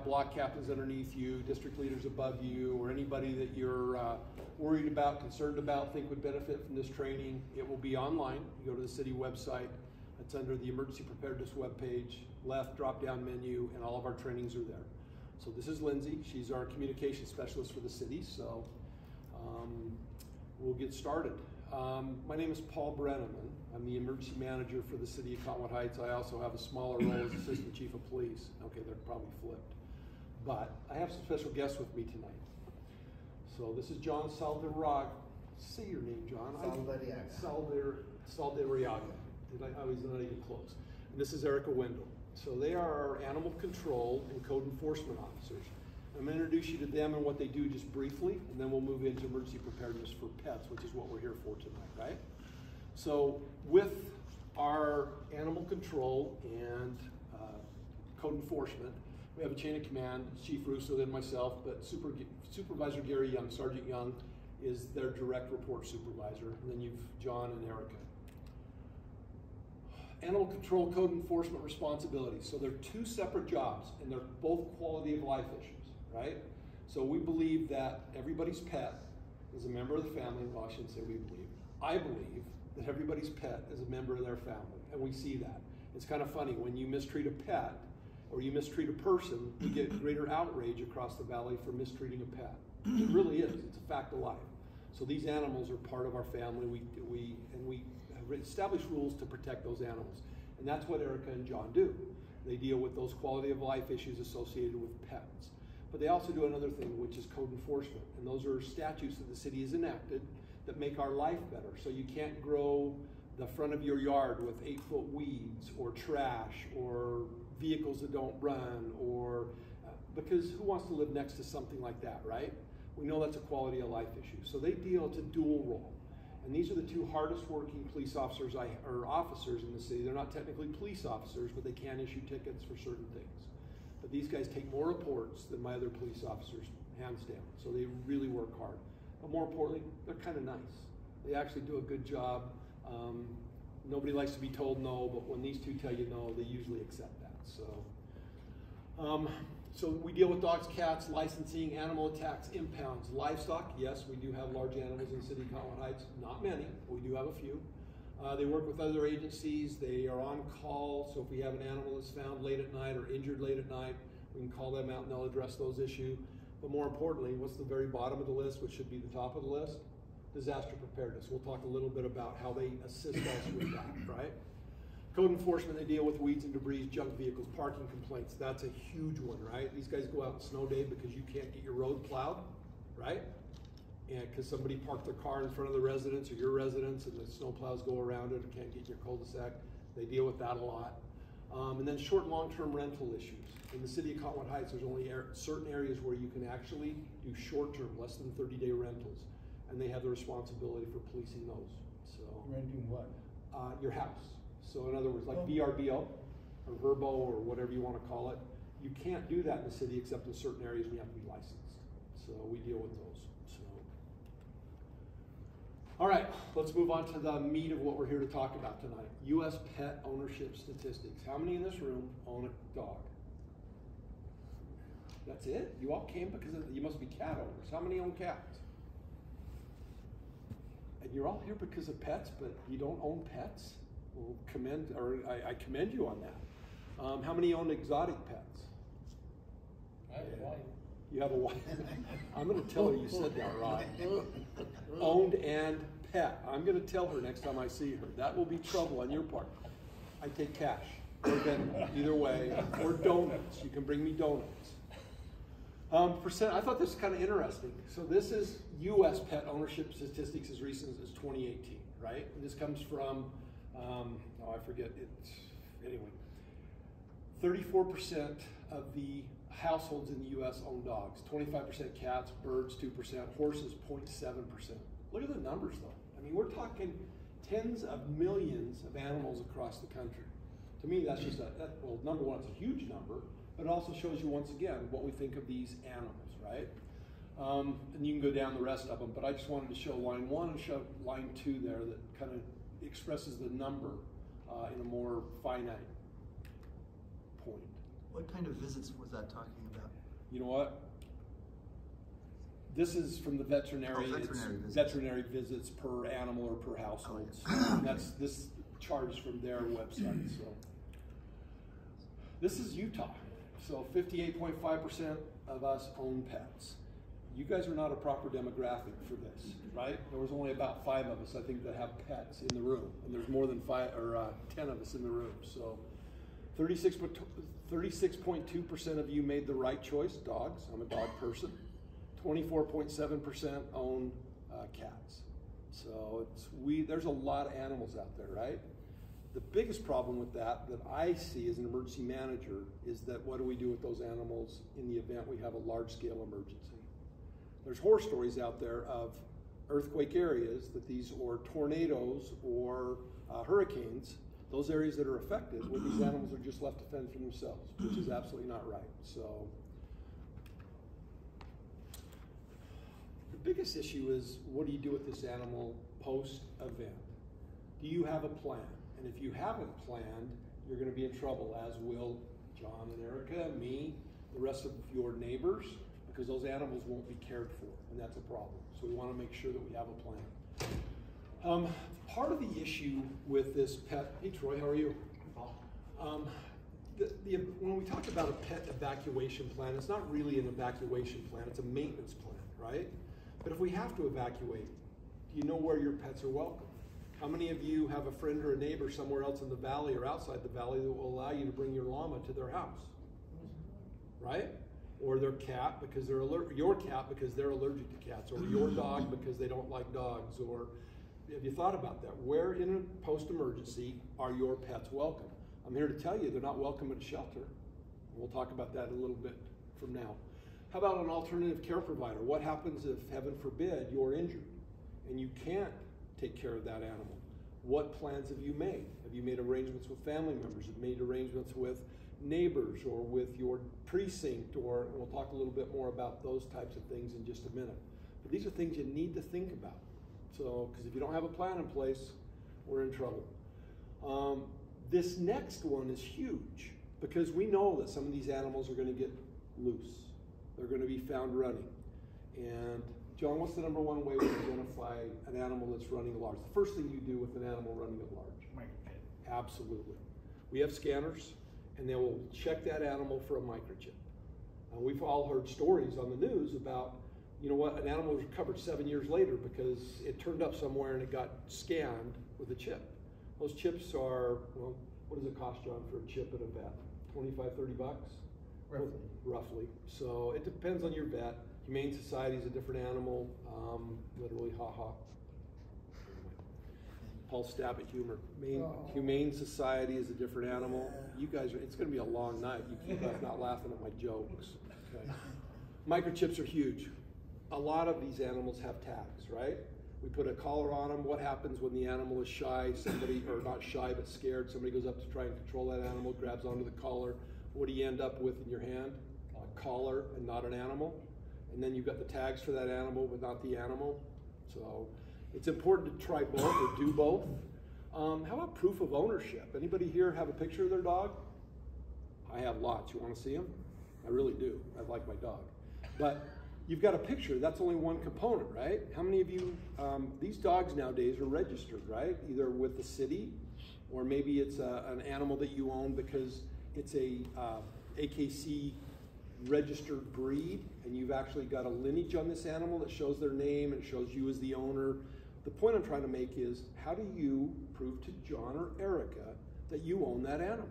have block captains underneath you, district leaders above you, or anybody that you're worried about, concerned about, think would benefit from this training, it will be online. You go to the city website. It's under the Emergency Preparedness webpage, left drop-down menu, and all of our trainings are there. So this is Lindsay. She's our communication specialist for the city, so we'll get started. My name is Paul Brenneman. I'm the emergency manager for the city of Cottonwood Heights. I also have a smaller role as assistant chief of police. Okay, they're probably flipped. But I have some special guests with me tonight. So this is John Salderraga. Say your name, John. Salderraga. I was not even close. And this is Erica Wendell. So they are our animal control and code enforcement officers. I'm going to introduce you to them and what they do just briefly, and then we'll move into emergency preparedness for pets, which is what we're here for tonight, right? So with our animal control and code enforcement, we have a chain of command, Chief Russo, then myself, but Supervisor Gary Young, Sergeant Young, is their direct report supervisor, and then you've John and Erica. Animal control code enforcement responsibilities. So they're two separate jobs, and they're both quality of life issues, right? So we believe that everybody's pet is a member of the family. Well, I shouldn't say we believe. I believe that everybody's pet is a member of their family, and we see that. It's kind of funny, when you mistreat a pet or you mistreat a person, you get greater outrage across the valley for mistreating a pet. It really is. It's a fact of life. So these animals are part of our family. We have established rules to protect those animals. And that's what Erica and John do. They deal with those quality of life issues associated with pets. But they also do another thing, which is code enforcement. And those are statutes that the city has enacted that make our life better. So you can't grow the front of your yard with 8-foot weeds or trash or vehicles that don't run, or because who wants to live next to something like that, right? We know that's a quality of life issue. So they deal, it's a dual role. And these are the two hardest working police officers or officers in the city. They're not technically police officers, but they can issue tickets for certain things. But these guys take more reports than my other police officers, hands down. So they really work hard. But more importantly, they're kind of nice. They actually do a good job. Nobody likes to be told no, but when these two tell you no, they usually accept that. So we deal with dogs, cats, licensing, animal attacks, impounds, livestock. Yes, we do have large animals in the city of Cottonwood Heights. Not many, but we do have a few. They work with other agencies. They are on call. So if we have an animal that's found late at night or injured late at night, we can call them out and they'll address those issues. But more importantly, what's the very bottom of the list, which should be the top of the list? Disaster preparedness. We'll talk a little bit about how they assist us with that, right? Code enforcement, they deal with weeds and debris, junk vehicles, parking complaints. That's a huge one, right? These guys go out on snow day because you can't get your road plowed, right? And because somebody parked their car in front of the residence or your residence and the snow plows go around it or can't get in your cul-de-sac. They deal with that a lot. And then short and long-term rental issues. In the city of Cottonwood Heights, there's only certain areas where you can actually do short-term, less than 30-day rentals. And they have the responsibility for policing those. So renting what? Your house. So in other words, like VRBO or Verbo or whatever you want to call it, you can't do that in the city except in certain areas and you have to be licensed. So we deal with those. So, all right, let's move on to the meat of what we're here to talk about tonight. U.S. pet ownership statistics. How many in this room own a dog? That's it? You all came because you must be cat owners. How many own cats? And you're all here because of pets, but you don't own pets? Well, I commend you on that. How many own exotic pets? I have a wife. You have a wife. I'm going to tell her you said that right. Owned and pet. I'm going to tell her next time I see her. That will be trouble on your part. I take cash or Venmo, either way, or donuts. You can bring me donuts. I thought this was kind of interesting. So this is U.S. pet ownership statistics as recent as 2018, right? And this comes from, I forget it. Anyway, 34% of the households in the U.S. own dogs. 25% cats, birds 2%, horses 0.7%. Look at the numbers, though. I mean, we're talking tens of millions of animals across the country. To me, that's just well, number one, it's a huge number. But it also shows you, once again, what we think of these animals, right? And you can go down the rest of them, but I just wanted to show line 1 and show line 2 there that kind of expresses the number in a more finite point. What kind of visits was that talking about? You know what? This is from the veterinary. Veterinary visits per animal or per household. Oh, yeah. That's this chart is from their website. So this is Utah. So 58.5% of us own pets. You guys are not a proper demographic for this, right? There was only about 5 of us, I think, that have pets in the room, and there's more than 5 or 10 of us in the room. So 36.2% of you made the right choice. Dogs. I'm a dog person. 24.7% own cats. So there's a lot of animals out there, right? The biggest problem with that I see as an emergency manager is that what do we do with those animals in the event we have a large-scale emergency? There's horror stories out there of earthquake areas or tornadoes or hurricanes, those areas that are affected, where these animals are just left to fend for themselves, which is absolutely not right. So the biggest issue is, what do you do with this animal post-event? Do you have a plan? And if you haven't planned, you're going to be in trouble, as will John and Erica, me, the rest of your neighbors, because those animals won't be cared for, and that's a problem. So we want to make sure that we have a plan. Part of the issue with this pet, hey Troy, how are you? When we talk about a pet evacuation plan, it's not really an evacuation plan, it's a maintenance plan, right? But if we have to evacuate, do you know where your pets are welcome? How many of you have a friend or a neighbor somewhere else in the valley or outside the valley that will allow you to bring your llama to their house, right? Or their cat because they're your cat because they're allergic to cats, or your dog because they don't like dogs? Or have you thought about that? Where in a post-emergency are your pets welcome? I'm here to tell you they're not welcome at a shelter. We'll talk about that a little bit from now. How about an alternative care provider? What happens if, heaven forbid, you're injured and you can't take care of that animal? What plans have you made? Have you made arrangements with family members? Have you made arrangements with neighbors or with your precinct? Or we'll talk a little bit more about those types of things in just a minute. But these are things you need to think about. So, because if you don't have a plan in place, we're in trouble. This next one is huge because we know that some of these animals are going to get loose. They're going to be found running. And John, what's the number one way to identify an animal that's running at large? The first thing you do with an animal running at large? Microchip. Absolutely. We have scanners, and they will check that animal for a microchip. We've all heard stories on the news about, you know what, an animal was recovered 7 years later because it turned up somewhere and it got scanned with a chip. Those chips are, well, what does it cost, John, for a chip at a vet? 25, 30 bucks? Roughly. So it depends on your vet. Humane Society is a different animal, literally, ha-ha. Paul stab at humor. Humane Society is a different animal. You guys are, it's going to be a long night. You keep not laughing at my jokes. Okay. Microchips are huge. A lot of these animals have tags, right? We put a collar on them. What happens when the animal is shy? Somebody, or not shy, but scared, somebody goes up to try and control that animal, grabs onto the collar. What do you end up with in your hand? A collar and not an animal. And then you've got the tags for that animal, but not the animal. So it's important to try both or do both. How about proof of ownership? Anybody here have a picture of their dog? I have lots. You want to see them? I really do. I like my dog. But you've got a picture. That's only one component, right? How many of you, these dogs nowadays are registered, right? Either with the city, or maybe it's an animal that you own because it's a AKC registered breed, and you've actually got a lineage on this animal that shows their name and shows you as the owner. The point I'm trying to make is, how do you prove to John or Erica that you own that animal,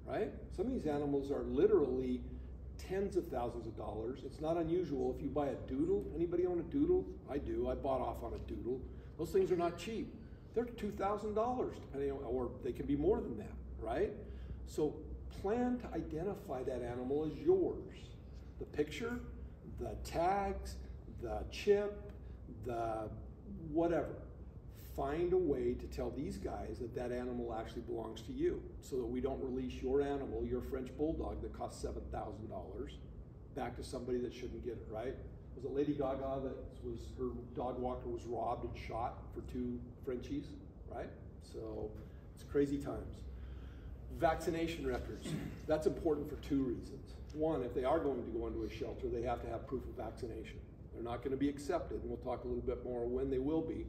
right? Some of these animals are literally tens of thousands of dollars. It's not unusual if you buy a doodle. Anybody own a doodle? I do. I bought off on a doodle. Those things are not cheap. They're $2,000, depending on, or they can be more than that, right? So plan to identify that animal as yours. The picture, the tags, the chip, the whatever. Find a way to tell these guys that that animal actually belongs to you, so that we don't release your animal, your French bulldog that costs $7,000, back to somebody that shouldn't get it, right? Was it Lady Gaga that was, her dog walker was robbed and shot for 2 Frenchies, right? So it's crazy times. Vaccination records. That's important for two reasons. One, if they are going to go into a shelter, they have to have proof of vaccination. They're not going to be accepted, and we'll talk a little bit more when they will be.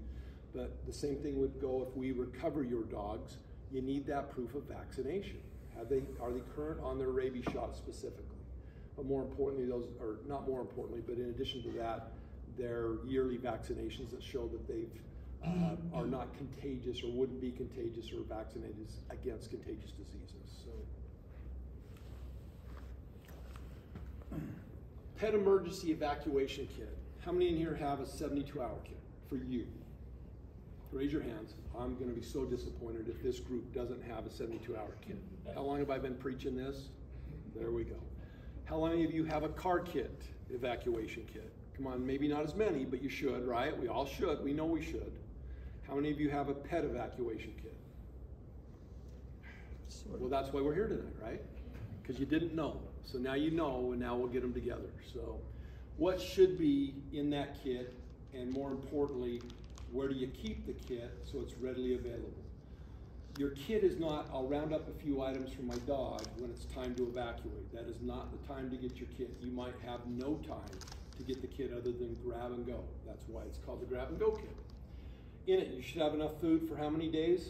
But the same thing would go if we recover your dogs. You need that proof of vaccination. Are they current on their rabies shot specifically? But more importantly, not more importantly, but in addition to that, their yearly vaccinations that show that they've are not contagious or wouldn't be contagious or vaccinated against contagious diseases. So, pet emergency evacuation kit. How many in here have a 72-hour kit for you? Raise your hands. I'm going to be so disappointed if this group doesn't have a 72-hour kit. How long have I been preaching this? There we go. How many of you have a car kit, evacuation kit? Come on, maybe not as many, but you should, right? We all should. We know we should. How many of you have a pet evacuation kit? Well, that's why we're here tonight, right? Because you didn't know. So now you know, and now we'll get them together. So what should be in that kit, and more importantly, where do you keep the kit so it's readily available? Your kit is not, I'll round up a few items for my dog when it's time to evacuate. That is not the time to get your kit. You might have no time to get the kit other than grab and go. That's why it's called the grab and go kit. In it, you should have enough food for how many days?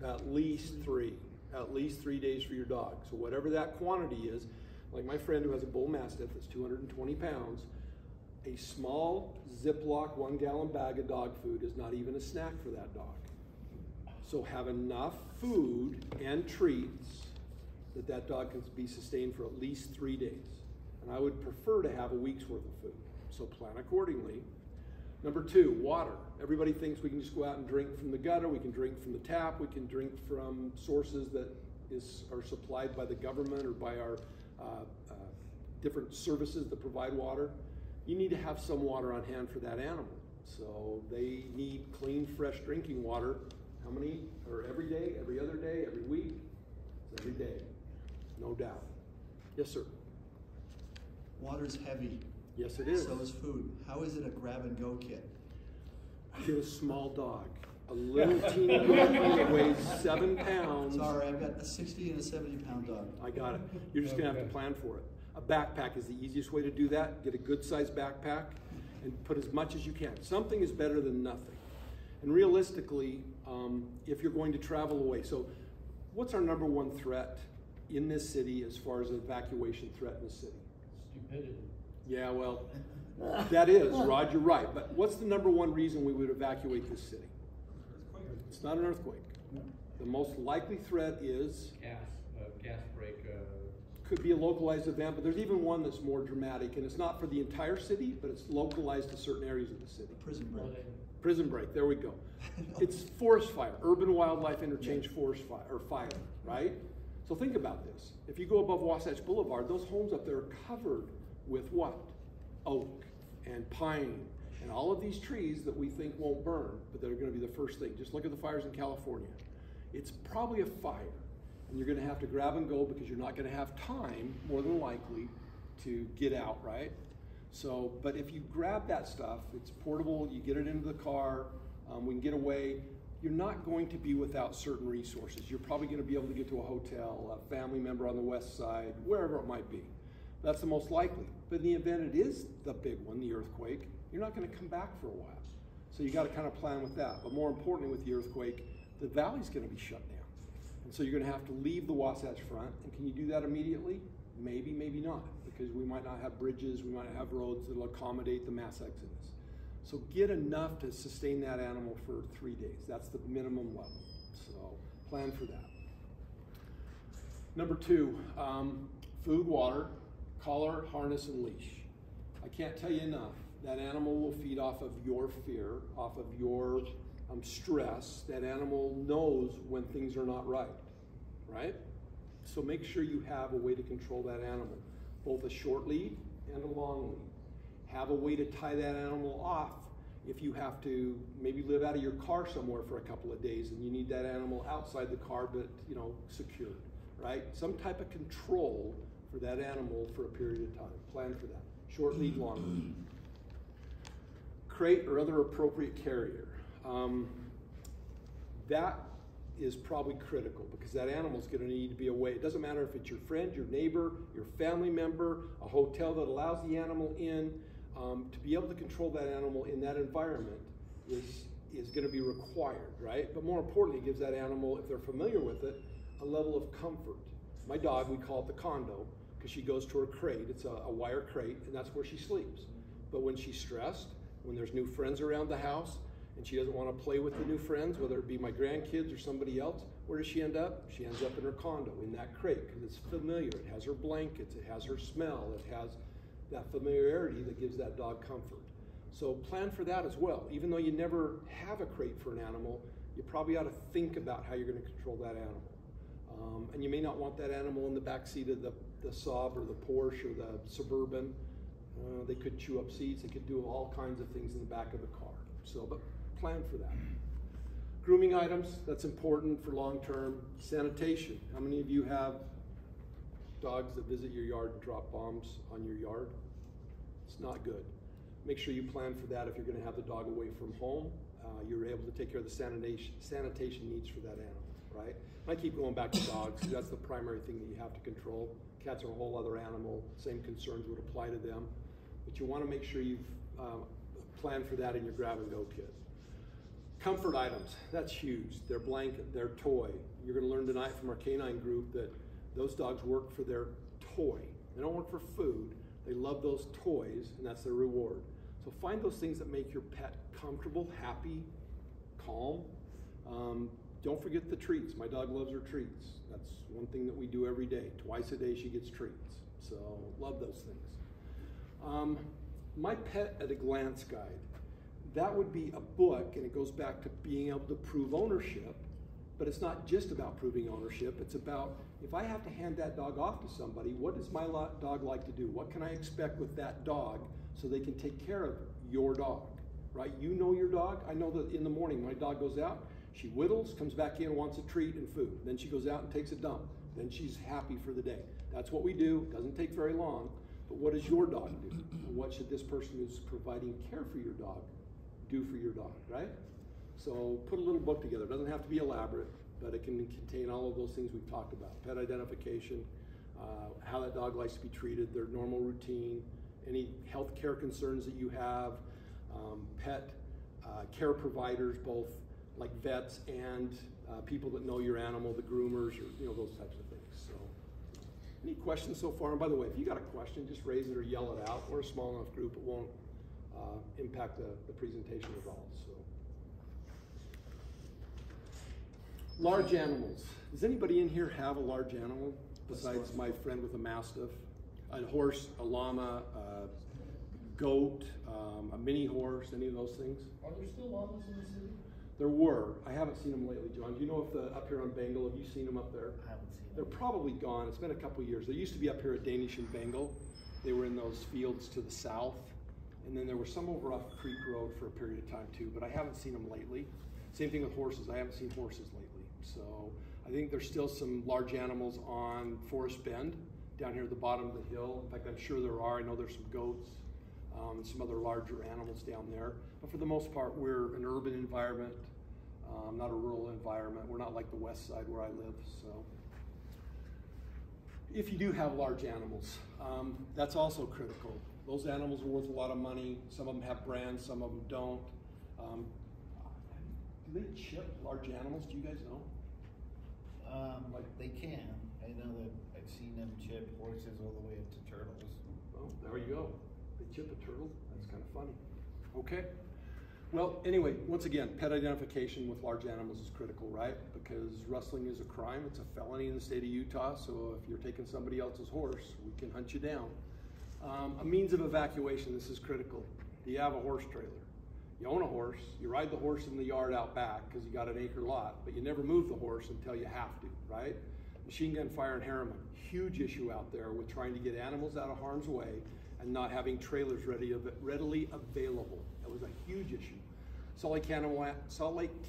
At least 3. At least 3 days for your dog. So whatever that quantity is, like my friend who has a bull mastiff that's 220 pounds, a small Ziploc 1-gallon bag of dog food is not even a snack for that dog. So have enough food and treats that that dog can be sustained for at least 3 days. And I would prefer to have a week's worth of food. So plan accordingly. Number 2, water. Everybody thinks we can just go out and drink from the gutter, we can drink from the tap, we can drink from sources that are supplied by the government or by our different services that provide water. You need to have some water on hand for that animal. So they need clean, fresh drinking water. How many? Or every day, every other day, every week? Every day, no doubt. Yes, sir. Water's heavy. Yes, it is. So is food. How is it a grab-and-go kit? Get a small dog. A little teeny dog that weighs 7 pounds. Sorry, I've got a 60 and a 70-pound dog. I got it. You're just going to have to plan for it. A backpack is the easiest way to do that. Get a good-sized backpack and put as much as you can. Something is better than nothing. And realistically, if you're going to travel away, so what's our number one threat in this city as far as evacuation threat in the city? Stupidity. Yeah, well, that is, Rod, you're right. But what's the number one reason we would evacuate this city? It's not an earthquake. No. The most likely threat is? Gas break. Could be a localized event, but there's even one that's more dramatic, and it's not for the entire city, but it's localized to certain areas of the city. Prison break. Prison break, there we go. It's forest fire, urban wildlife interchange forest fire, or fire, right? So think about this. If you go above Wasatch Boulevard, those homes up there are covered with what? Oak and pine and all of these trees that we think won't burn, but that are going to be the first thing. Just look at the fires in California. It's probably a fire, and you're going to have to grab and go because you're not going to have time, more than likely, to get out, right? So, but if you grab that stuff, it's portable, you get it into the car, we can get away. You're not going to be without certain resources. You're probably going to be able to get to a hotel, a family member on the west side, wherever it might be. That's the most likely. But in the event it is the big one, the earthquake, you're not going to come back for a while. So you got to kind of plan with that. But more importantly with the earthquake, the valley's going to be shut down. And so you're going to have to leave the Wasatch Front. And can you do that immediately? Maybe, maybe not, because we might not have bridges, we might not have roads that'll accommodate the mass exodus. So get enough to sustain that animal for 3 days. That's the minimum level. So plan for that. Number 2, food, water, collar, harness, and leash. I can't tell you enough. That animal will feed off of your fear, off of your stress. That animal knows when things are not right, right? So make sure you have a way to control that animal, both a short lead and a long lead. Have a way to tie that animal off if you have to maybe live out of your car somewhere for a couple of days and you need that animal outside the car but, you know, secured, right? Some type of control for that animal for a period of time. Plan for that. Short lead, long lead. Crate or other appropriate carrier. That is probably critical, because that animal's going to need to be away. It doesn't matter if it's your friend, your neighbor, your family member, a hotel that allows the animal in. To be able to control that animal in that environment is going to be required, right? But more importantly, it gives that animal, if they're familiar with it, a level of comfort. My dog, we call it the condo, because she goes to her crate. It's a wire crate, and that's where she sleeps. But when she's stressed, when there's new friends around the house, and she doesn't want to play with the new friends, whether it be my grandkids or somebody else, where does she end up? She ends up in her condo, in that crate, because it's familiar. It has her blankets, it has her smell, it has that familiarity that gives that dog comfort. So plan for that as well. Even though you never have a crate for an animal, you probably ought to think about how you're going to control that animal. And you may not want that animal in the back seat of the Saab or the Porsche or the Suburban. They could chew up seats. They could do all kinds of things in the back of the car. So, but plan for that. Grooming items, that's important for long-term. Sanitation. How many of you have dogs that visit your yard and drop bombs on your yard? It's not good. Make sure you plan for that if you're going to have the dog away from home. You're able to take care of the sanitation needs for that animal, right? And I keep going back to dogs. That's the primary thing that you have to control. Cats are a whole other animal. Same concerns would apply to them. But you want to make sure you've planned for that in your grab-and-go kit. Comfort items, that's huge. Their blanket, their toy. You're going to learn tonight from our K-9 group that those dogs work for their toy. They don't work for food. They love those toys, and that's their reward. So find those things that make your pet comfortable, happy, calm. Don't forget the treats. My dog loves her treats. That's one thing that we do every day. Twice a day she gets treats. So love those things. My Pet at a Glance guide. That would be a book, and it goes back to being able to prove ownership. But it's not just about proving ownership. It's about, if I have to hand that dog off to somebody, what does my dog like to do? What can I expect with that dog so they can take care of your dog, right? You know your dog. I know that in the morning my dog goes out, she whittles, comes back in, wants a treat and food. Then she goes out and takes a dump. Then she's happy for the day. That's what we do. It doesn't take very long. But what does your dog do? And what should this person who's providing care for your dog do for your dog, right? So put a little book together. It doesn't have to be elaborate, but it can contain all of those things we've talked about. Pet identification, how that dog likes to be treated, their normal routine, any health care concerns that you have, pet care providers, both like vets and people that know your animal, the groomers, or those types of things. So, any questions so far? And by the way, if you got a question, just raise it or yell it out. We're a small enough group; it won't impact the presentation at all. So, large animals. Does anybody in here have a large animal besides my friend with a Mastiff? A horse, a llama, a goat, a mini horse, any of those things? Are there still llamas in the city? There were. I haven't seen them lately, John. Do you know if up here on Bengal, have you seen them up there? I haven't seen them. They're probably gone. It's been a couple years. They used to be up here at Danish and Bengal. They were in those fields to the south. And then there were some over off Creek Road for a period of time too, but I haven't seen them lately. Same thing with horses. I haven't seen horses lately. So I think there's still some large animals on Forest Bend, down here at the bottom of the hill. In fact, I'm sure there are. I know there's some goats and some other larger animals down there. But for the most part, we're an urban environment, not a rural environment. We're not like the west side where I live. So if you do have large animals, that's also critical. Those animals are worth a lot of money. Some of them have brands, some of them don't. Do they chip large animals? Do you guys know? They can. I know that I've seen them chip horses all the way up to turtles. Oh, there you go. They chip a turtle. That's kind of funny. Okay. Well, anyway, once again, pet identification with large animals is critical, right? Because rustling is a crime. It's a felony in the state of Utah. So if you're taking somebody else's horse, we can hunt you down. A means of evacuation. This is critical. Do you have a horse trailer? You own a horse, you ride the horse in the yard out back because you got an acre lot, but you never move the horse until you have to, right? Machine gun fire and harriman, huge issue out there with trying to get animals out of harm's way and not having trailers readily available. That was a huge issue. Salt Lake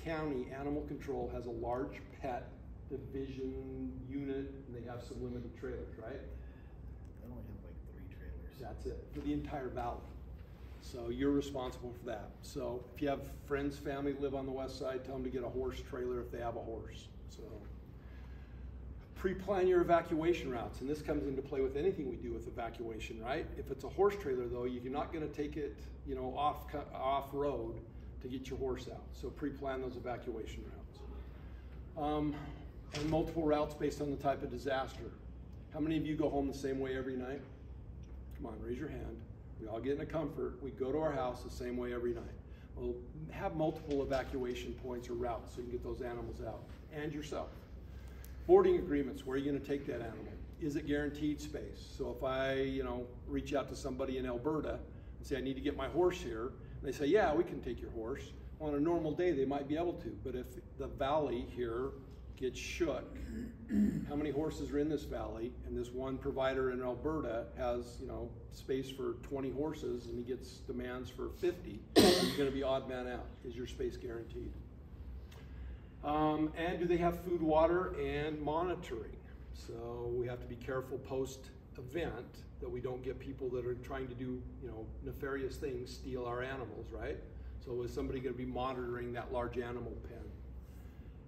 County Animal Control has a large pet division unit, and they have some limited trailers, right? They only have like 3 trailers. That's it, for the entire valley. So you're responsible for that. So if you have friends, family live on the west side, tell them to get a horse trailer if they have a horse. So pre-plan your evacuation routes, and this comes into play with anything we do with evacuation, right? If it's a horse trailer though, you're not gonna take it, you know, off road to get your horse out. So pre-plan those evacuation routes. And multiple routes based on the type of disaster. How many of you go home the same way every night? Come on, raise your hand. We all get in a comfort. We go to our house the same way every night. Well, have multiple evacuation points or routes so you can get those animals out, and yourself. Boarding agreements, where are you gonna take that animal? Is it guaranteed space? So if I, you know, reach out to somebody in Alberta and say, I need to get my horse here, and they say, yeah, we can take your horse. On a normal day, they might be able to, but if the valley here gets shook, how many horses are in this valley, and this one provider in Alberta has, you know, space for 20 horses and he gets demands for 50, you're gonna be odd man out. Is your space guaranteed? And do they have food, water, and monitoring? So we have to be careful post-event that we don't get people that are trying to do, you know, nefarious things, steal our animals, right? So is somebody gonna be monitoring that large animal pen?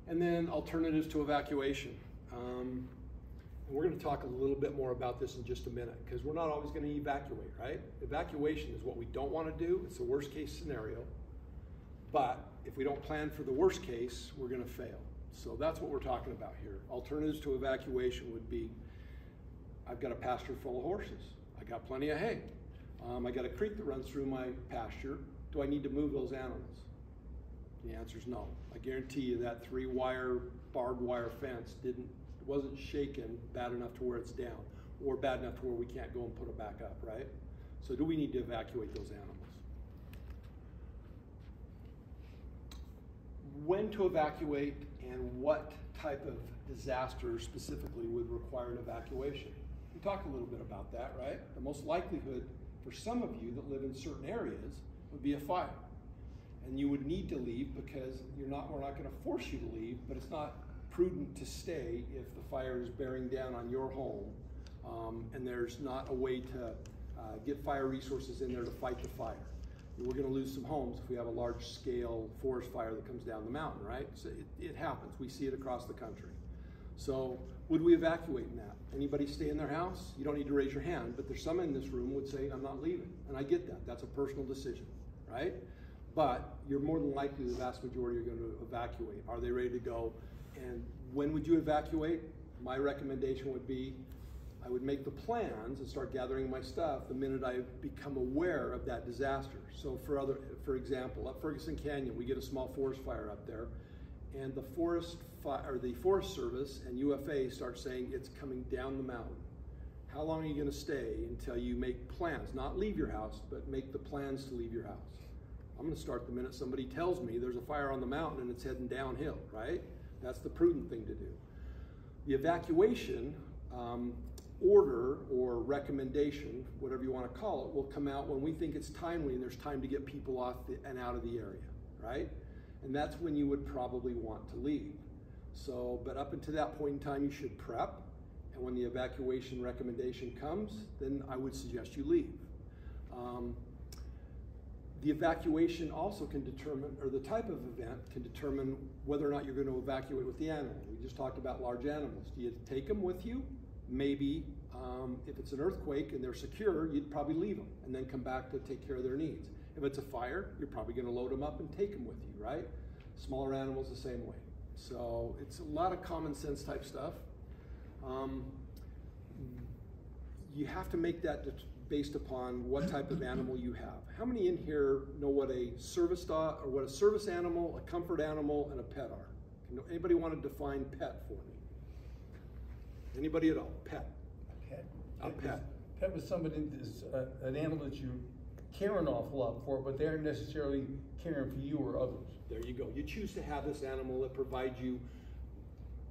And then alternatives to evacuation. And we're gonna talk a little bit more about this in just a minute, because we're not always gonna evacuate, right? Evacuation is what we don't wanna do. It's the worst case scenario. But if we don't plan for the worst case, we're gonna fail. So that's what we're talking about here. Alternatives to evacuation would be, I've got a pasture full of horses. I got plenty of hay. I got a creek that runs through my pasture. Do I need to move those animals? The answer is no. I guarantee you that 3-wire barbed wire fence wasn't shaken bad enough to where it's down, or bad enough to where we can't go and put it back up, right? So do we need to evacuate those animals? When to evacuate and what type of disaster specifically would require an evacuation? We talked a little bit about that, right? The most likelihood for some of you that live in certain areas would be a fire. And you would need to leave because we're not going to force you to leave, but it's not prudent to stay if the fire is bearing down on your home and there's not a way to get fire resources in there to fight the fire. We're going to lose some homes if we have a large scale forest fire that comes down the mountain, right? So it happens. We see it across the country. So would we evacuate in that? Anybody stay in their house? You don't need to raise your hand, but there's some in this room would say, I'm not leaving. And I get that. That's a personal decision, right? But you're more than likely the vast majority are going to evacuate. Are they ready to go? And when would you evacuate? My recommendation would be, I would make the plans and start gathering my stuff the minute I become aware of that disaster. So for example, up Ferguson Canyon, we get a small forest fire up there, and the Forest Service and UFA start saying it's coming down the mountain. How long are you going to stay until you make plans? Not leave your house, but make the plans to leave your house. I'm going to start the minute somebody tells me there's a fire on the mountain and it's heading downhill, right? That's the prudent thing to do. The evacuation order or recommendation, whatever you want to call it, will come out when we think it's timely and there's time to get people off and out of the area, right? And that's when you would probably want to leave. So, but up until that point in time, you should prep. And when the evacuation recommendation comes, then I would suggest you leave. The evacuation also can determine, or the type of event can determine whether or not you're going to evacuate with the animal. We just talked about large animals. Do you take them with you? Maybe if it's an earthquake and they're secure, you'd probably leave them and then come back to take care of their needs. If it's a fire, you're probably going to load them up and take them with you, right? Smaller animals the same way. So it's a lot of common sense type stuff. You have to make that based upon what type of animal you have. How many in here know what a service dog, or what a service animal, a comfort animal, and a pet are? Anybody want to define pet for me? Anybody at all? Pet. A pet. A pet. Pet was somebody that's an animal that you care an awful lot for, but they aren't necessarily caring for you or others. There you go. You choose to have this animal that provides you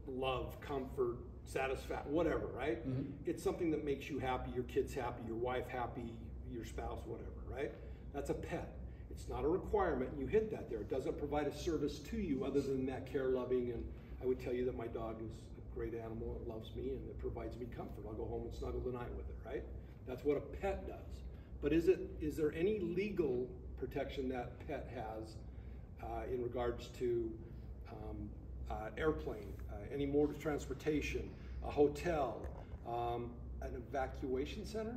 love, comfort, satisfaction, whatever, right? Mm-hmm. It's something that makes you happy, your kids happy, your wife happy, your spouse, whatever, right? That's a pet. It's not a requirement, and you hit that there. It doesn't provide a service to you other than that care, loving, and I would tell you that my dog is a great animal. It loves me, and it provides me comfort. I'll go home and snuggle the night with it, right? That's what a pet does. But is there any legal protection that pet has in regards to airplane, any mode of transportation, a hotel, an evacuation center,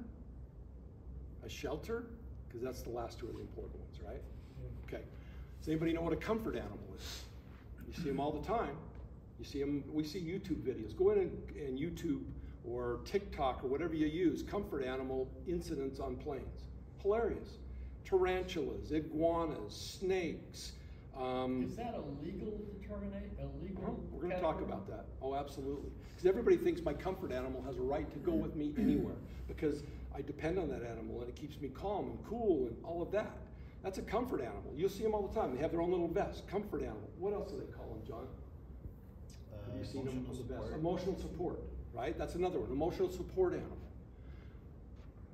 a shelter, because that's the last two of the important ones, right? Okay. Does anybody know what a comfort animal is? You see them all the time. You see them, we see YouTube videos. Go in and YouTube or TikTok or whatever you use, comfort animal incidents on planes. Hilarious. Tarantulas, iguanas, snakes. Is that a legal illegal? We're going to talk about that. Oh, absolutely. Because everybody thinks my comfort animal has a right to go with me anywhere because I depend on that animal and it keeps me calm and cool and all of that. That's a comfort animal. You'll see them all the time. They have their own little vest. Comfort animal. What else do they call them, John? Have you seen them on the vest? Emotional support, right? That's another one. Emotional support animal.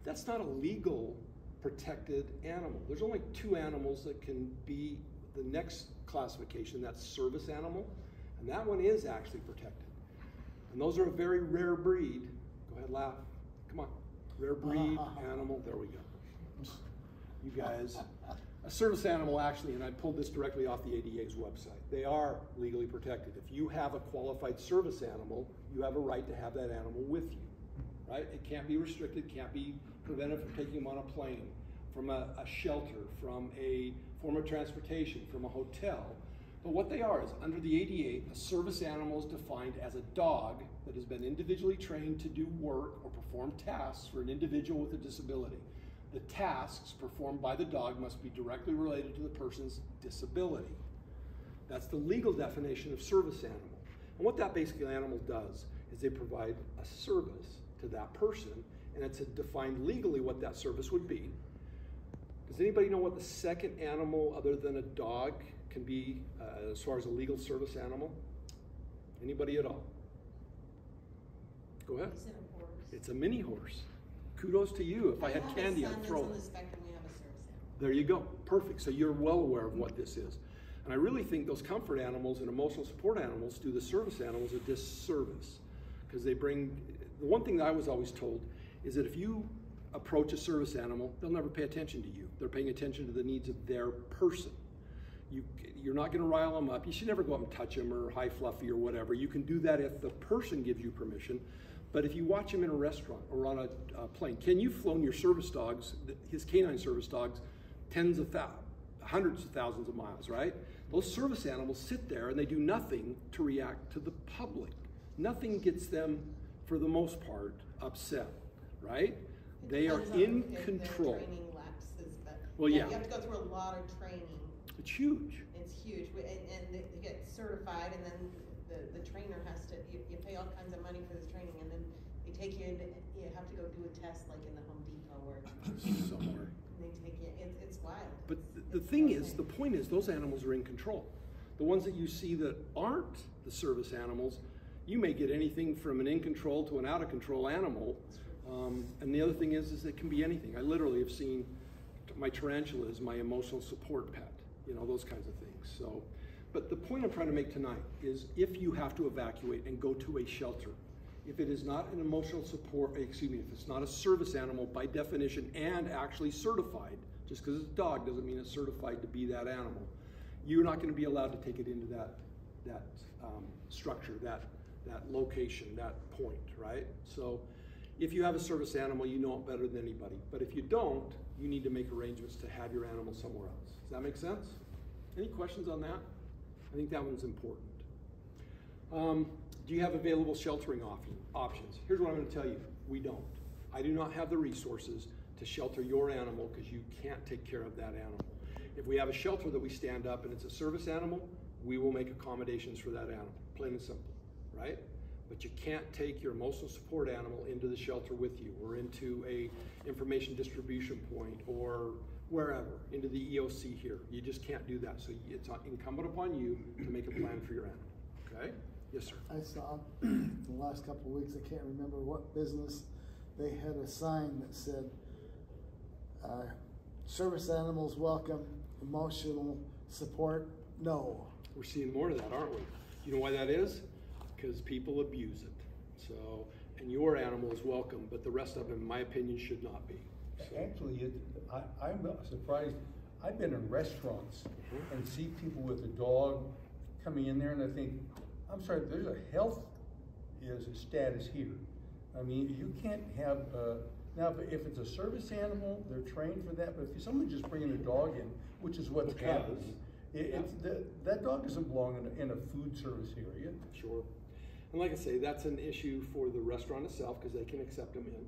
That's not a legal protected animal. There's only two animals that can be the next classification. That's service animal, and that one is actually protected. And those are a very rare breed. Go ahead, laugh. Come on. Rare breed animal. There we go. You guys. A service animal actually, and I pulled this directly off the ADA's website, they are legally protected. If you have a qualified service animal, you have a right to have that animal with you, right? It can't be restricted, can't be prevented from taking them on a plane, from a shelter, from a form of transportation, from a hotel. But what they are is, under the ADA, a service animal is defined as a dog that has been individually trained to do work or perform tasks for an individual with a disability. The tasks performed by the dog must be directly related to the person's disability. That's the legal definition of service animal. And what that basically animal does is they provide a service to that person, and it's defined legally what that service would be. Does anybody know what the second animal other than a dog can be as far as a legal service animal? Anybody at all? Go ahead. Is it a horse? It's a mini horse. Kudos to you. If I had candy, I'd throw it. On the spectrum, we have a service animal. There you go. Perfect. So you're well aware of what this is. And I really think those comfort animals and emotional support animals do the service animals a disservice, because they bring, the one thing that I was always told is that if you approach a service animal, they'll never pay attention to you. They're paying attention to the needs of their person. You're not going to rile them up. You should never go up and touch them or high fluffy or whatever. You can do that if the person gives you permission. But if you watch him in a restaurant or on a plane, Ken, you've flown your service dogs, his K-9 service dogs, hundreds of thousands of miles, right? Those service animals sit there and they do nothing to react to the public. Nothing gets them, for the most part, upset, right? They are in control. Their training lapses, but well, yeah. You have to go through a lot of training. It's huge. It's huge, and they get certified, and then the trainer has to, you pay all kinds of money for this training, and then they take you into, you have to go do a test like in the Home Depot or somewhere. And they take you, it's wild. But the thing is, the point is, those animals are in control. The ones that you see that aren't the service animals, you may get anything from an in control to an out of control animal. And the other thing is it can be anything. I literally have seen my tarantula is my emotional support pet, you know, those kinds of things. So. But the point I'm trying to make tonight is, if you have to evacuate and go to a shelter, if it is not an emotional support, if it's not a service animal by definition and actually certified, just because it's a dog doesn't mean it's certified to be that animal, you're not going to be allowed to take it into that structure, that location, that point, right? So if you have a service animal, you know it better than anybody. But if you don't, you need to make arrangements to have your animal somewhere else. Does that make sense? Any questions on that? I think that one's important. Do you have available sheltering options? Here's what I'm going to tell you. We don't. I do not have the resources to shelter your animal because you can't take care of that animal. If we have a shelter that we stand up and it's a service animal, we will make accommodations for that animal, plain and simple, right? But you can't take your emotional support animal into the shelter with you, or into a information distribution point, or wherever, into the EOC here. You just can't do that. So it's incumbent upon you to make a plan for your animal, okay? Yes, sir. I saw the last couple of weeks, I can't remember what business, they had a sign that said, service animals welcome, emotional support, no. We're seeing more of that, aren't we? You know why that is? Because people abuse it. So, and your animal is welcome, but the rest of them, in my opinion, should not be. So. Actually, I'm surprised. I've been in restaurants and see people with a dog coming in there, and I think, I'm sorry, there's a health is a status here. I mean, you can't have, now if it's a service animal, they're trained for that, but if someone's just bringing a dog in, which is what's happening, that dog doesn't belong in a food service area. Sure. And like I say, that's an issue for the restaurant itself because they can accept them in.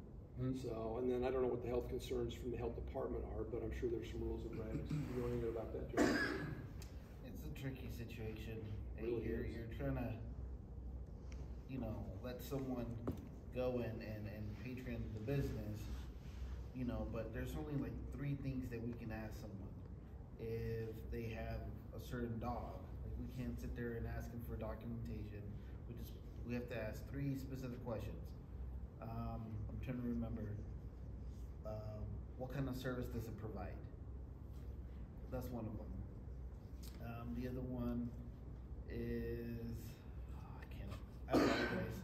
So, and then I don't know what the health concerns from the health department are, but I'm sure there's some rules and regs. You know anything about that, Joe? It's a tricky situation. Really You're trying to, you know, let someone go and patron the business, you know, but there's only like 3 things that we can ask someone if they have a certain dog. Like we can't sit there and ask them for documentation. We have to ask 3 specific questions. I'm trying to remember, what kind of service does it provide? That's one of them. The other one is, I apologize.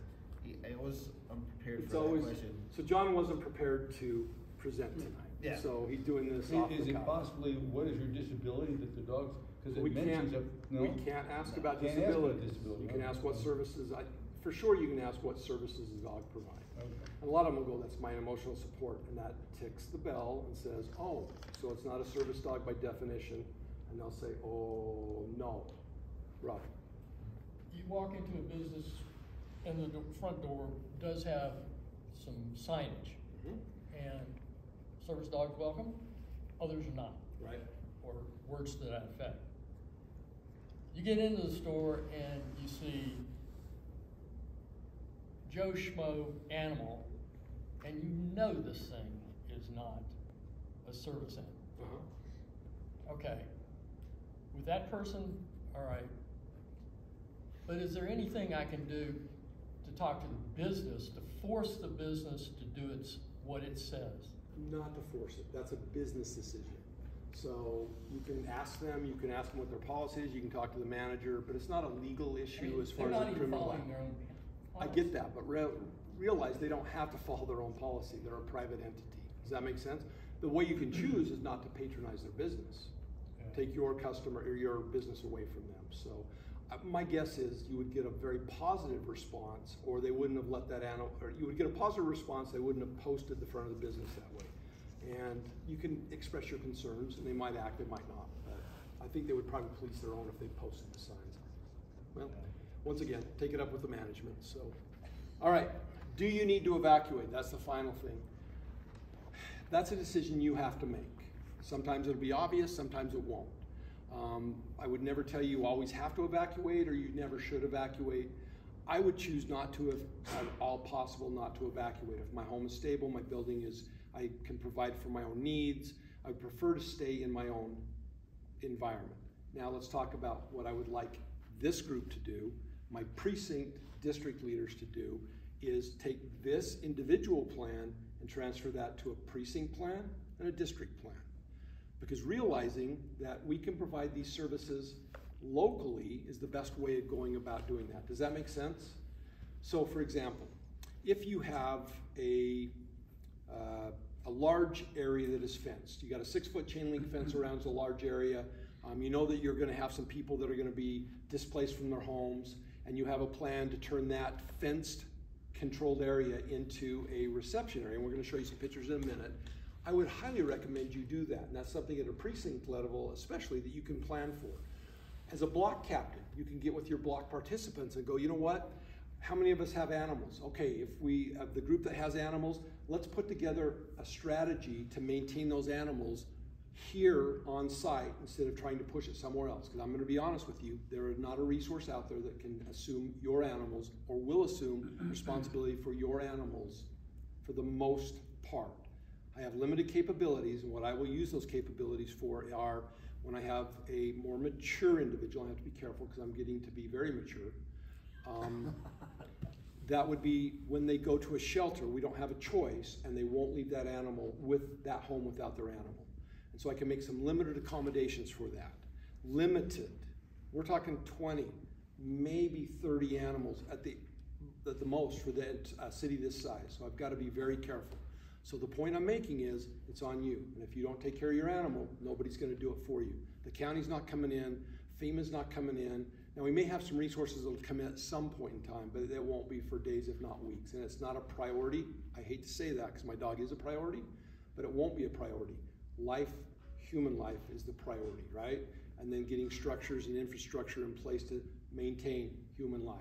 I was unprepared for that question. So John wasn't prepared to present tonight. Yeah. So he's doing this off Is the it cuff. possibly, what is your disability that the dogs, because We it mentions can't, no? we can't ask about Can't ask about disability. disability. You can Okay. ask what services, for sure you can ask what services the dog provides. Okay. And a lot of them will go, that's my emotional support, and that ticks the bell and says, oh, so it's not a service dog by definition, and they'll say, oh, no. Rob. You walk into a business and the front door does have some signage, and service dogs welcome, others are not, Right. or words to that effect. You get into the store and you see Joe Schmo animal, and you know this thing is not a service animal. Okay, with that person, all right. But is there anything I can do to talk to the business, to force the business to do what it says? Not to force it. That's a business decision. So you can ask them what their policy is, you can talk to the manager, but it's not a legal issue as far as a criminal. They're not even following act. their own I policy. get that, but realize they don't have to follow their own policy. They're a private entity. Does that make sense? The way you can choose is not to patronize their business. Yeah. Take your customer or your business away from them. So my guess is you would get a very positive response, or they wouldn't have let that animal, or you would get a positive response, they wouldn't have posted the front of the business that way. And you can express your concerns, and they might act, they might not. But I think they would probably police their own if they posted the signs. Well, once again, take it up with the management. So, all right, do you need to evacuate? That's the final thing. That's a decision you have to make. Sometimes it'll be obvious, sometimes it won't. I would never tell you always have to evacuate or you never should evacuate. I would choose not to, if at all possible, not to evacuate. If my home is stable, my building is, I can provide for my own needs, I would prefer to stay in my own environment. Now let's talk about what I would like this group to do, my precinct district leaders to do, is take this individual plan and transfer that to a precinct plan and a district plan. Because realizing that we can provide these services locally is the best way of going about doing that. Does that make sense? So for example, if you have a large area that is fenced, you got a 6-foot chain link fence around a large area, you know that you're gonna have some people that are gonna be displaced from their homes, and you have a plan to turn that fenced controlled area into a reception area, and we're gonna show you some pictures in a minute. I would highly recommend you do that, and that's something at a precinct level especially that you can plan for. As a block captain, you can get with your block participants and go, you know what, how many of us have animals? Okay, if we have the group that has animals, let's put together a strategy to maintain those animals here on site instead of trying to push it somewhere else. Because I'm going to be honest with you, there is not a resource out there that can assume your animals or will assume responsibility for your animals for the most part. I have limited capabilities, and what I will use those capabilities for are when I have a more mature individual. I have to be careful because I'm getting to be very mature. That would be when they go to a shelter, we don't have a choice, and they won't leave that animal with that home without their animal. And so I can make some limited accommodations for that. Limited, we're talking 20, maybe 30 animals at the most for the city this size. So I've got to be very careful. So the point I'm making is, it's on you. And if you don't take care of your animal, nobody's going to do it for you. The county's not coming in, FEMA's not coming in. Now, we may have some resources that will come in at some point in time, but it won't be for days, if not weeks. And it's not a priority. I hate to say that because my dog is a priority, but it won't be a priority. Life, human life is the priority, right? And then getting structures and infrastructure in place to maintain human life,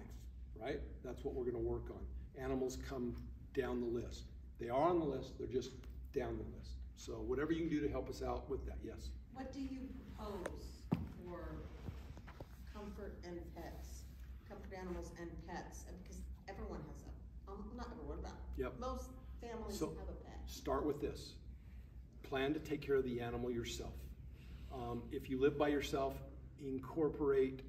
right? That's what we're going to work on. Animals come down the list. They are on the list, they're just down the list. So whatever you can do to help us out with that, yes? What do you propose for comfort and pets, comfort animals and pets? Because everyone has a, not everyone, but Yep. most families So have a pet. start with this. Plan to take care of the animal yourself. If you live by yourself, incorporate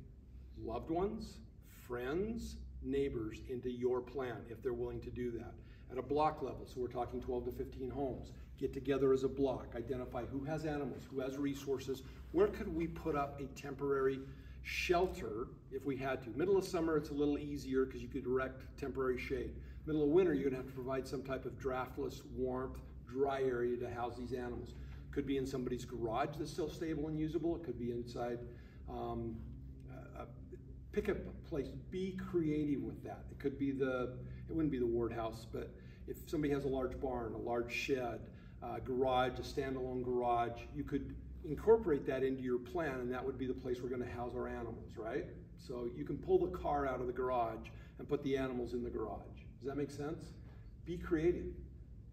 loved ones, friends, neighbors into your plan if they're willing to do that. At a block level, so we're talking 12 to 15 homes, get together as a block, identify who has animals, who has resources, where could we put up a temporary shelter if we had to. Middle of summer, it's a little easier because you could erect temporary shade. Middle of winter, you're gonna have to provide some type of draftless, warmth, dry area to house these animals. Could be in somebody's garage that's still stable and usable. It could be inside, pick a place, be creative with that. It could be it wouldn't be the ward house, but if somebody has a large barn, a large shed, garage, a standalone garage, you could incorporate that into your plan, and that would be the place we're gonna house our animals, right? So you can pull the car out of the garage and put the animals in the garage. Does that make sense? Be creative.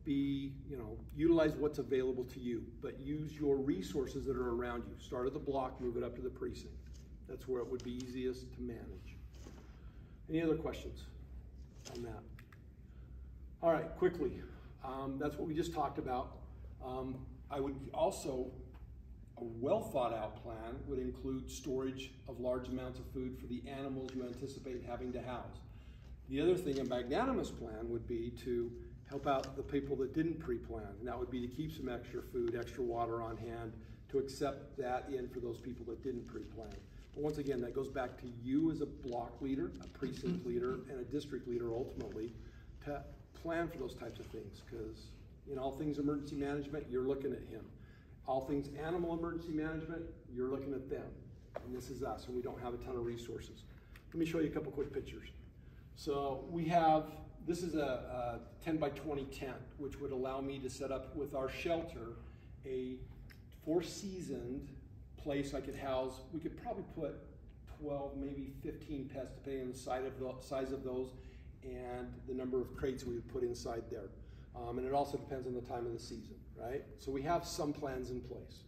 Utilize what's available to you, but use your resources that are around you. Start at the block, move it up to the precinct. That's where it would be easiest to manage. Any other questions on that? All right, quickly. That's what we just talked about. I would also, a well thought out plan would include storage of large amounts of food for the animals you anticipate having to house. The other thing, a magnanimous plan would be to help out the people that didn't pre-plan, and that would be to keep some extra food, extra water on hand, to accept that in for those people that didn't pre-plan. But once again, that goes back to you as a block leader, a precinct leader, and a district leader ultimately, to plan for those types of things, because in all things emergency management, you're looking at him. All things animal emergency management, you're looking at them. And this is us, and we don't have a ton of resources. Let me show you a couple quick pictures. So we have, this is a 10 by 20 tent, which would allow me to set up with our shelter a four-seasoned place I could house. We could probably put 12, maybe 15 pets, depending on the size of those and the number of crates we would put inside there. And it also depends on the time of the season, right? So we have some plans in place.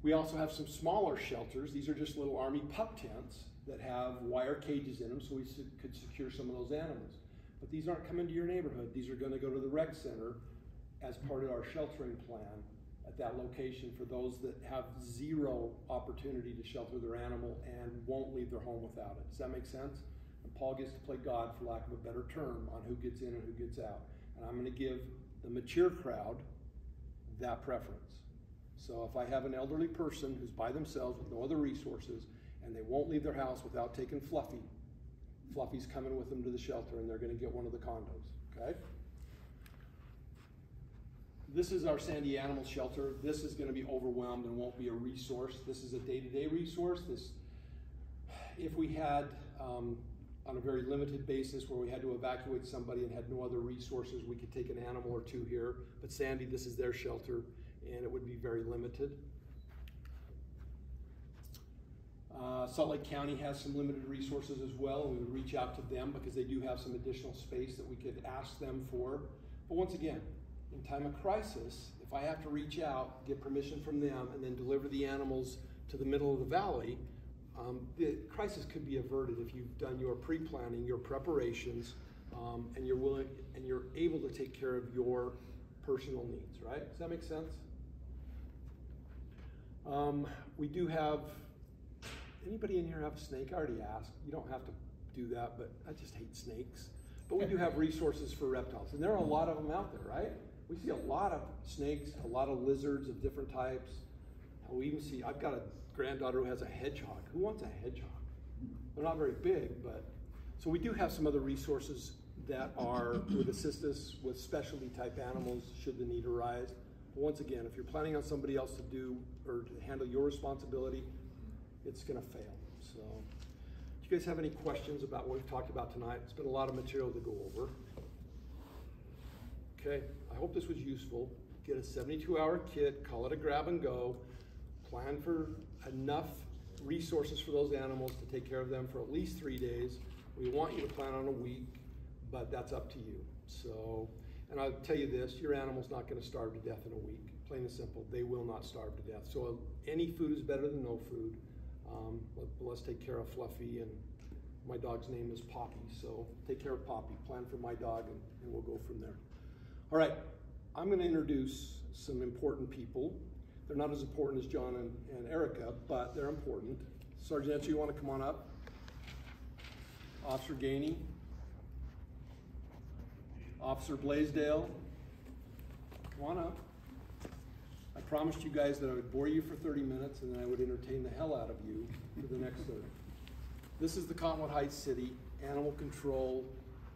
We also have some smaller shelters. These are just little Army pup tents that have wire cages in them so we could secure some of those animals. But these aren't coming to your neighborhood. These are going to go to the rec center as part of our sheltering plan at that location for those that have zero opportunity to shelter their animal and won't leave their home without it. Does that make sense? And Paul gets to play God, for lack of a better term, on who gets in and who gets out. And I'm going to give the mature crowd that preference. So if I have an elderly person who's by themselves with no other resources and they won't leave their house without taking Fluffy, Fluffy's coming with them to the shelter and they're going to get one of the condos, okay? This is our Sandy Animal Shelter. This is going to be overwhelmed and won't be a resource. This is a day-to-day resource. If we had, on a very limited basis where we had to evacuate somebody and had no other resources, we could take an animal or two here. But Sandy, this is their shelter, and it would be very limited. Salt Lake County has some limited resources as well, and we would reach out to them because they do have some additional space that we could ask them for. But once again, in time of crisis, if I have to reach out, get permission from them, and then deliver the animals to the middle of the valley, the crisis could be averted if you've done your pre-planning, your preparations, and you're willing and you're able to take care of your personal needs, right? Does that make sense? We do have, anybody in here have a snake? I already asked. You don't have to do that, but I just hate snakes. But we do have resources for reptiles, and there are a lot of them out there, right? We see a lot of snakes, a lot of lizards of different types. We even see, I've got a granddaughter who has a hedgehog. Who wants a hedgehog? They're not very big, but, so we do have some other resources that would assist us with specialty type animals should the need arise. But once again, if you're planning on somebody else to do or to handle your responsibility, it's gonna fail. So So, do you guys have any questions about what we've talked about tonight? It's been a lot of material to go over. Okay, I hope this was useful. Get a 72-hour kit, call it a grab and go, plan for enough resources for those animals to take care of them for at least 3 days. We want you to plan on a week, but that's up to you. So, and I'll tell you this, your animal's not gonna starve to death in a week. Plain and simple, they will not starve to death. So any food is better than no food. Let's take care of Fluffy, and my dog's name is Poppy, so take care of Poppy. Plan for my dog, and we'll go from there. All right, I'm gonna introduce some important people. They're not as important as John and Erica, but they're important. Sergeant, you wanna come on up? Officer Gainey, Officer Blaisdell, come on up. I promised you guys that I would bore you for 30 minutes and then I would entertain the hell out of you for the next 30. This is the Cottonwood Heights City Animal Control,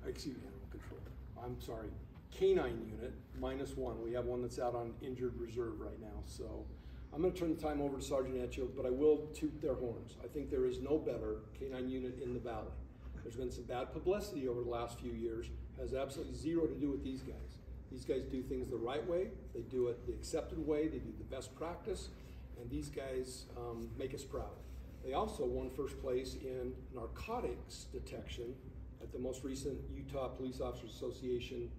I'm sorry, K-9 unit, -1. We have one that's out on injured reserve right now. So I'm gonna turn the time over to Sergeant Etchill, but I will toot their horns. I think there is no better K-9 unit in the valley. There's been some bad publicity over the last few years, has absolutely zero to do with these guys. These guys do things the right way, they do it the accepted way, they do the best practice, and these guys make us proud. They also won first place in narcotics detection at the most recent Utah Police Officers Association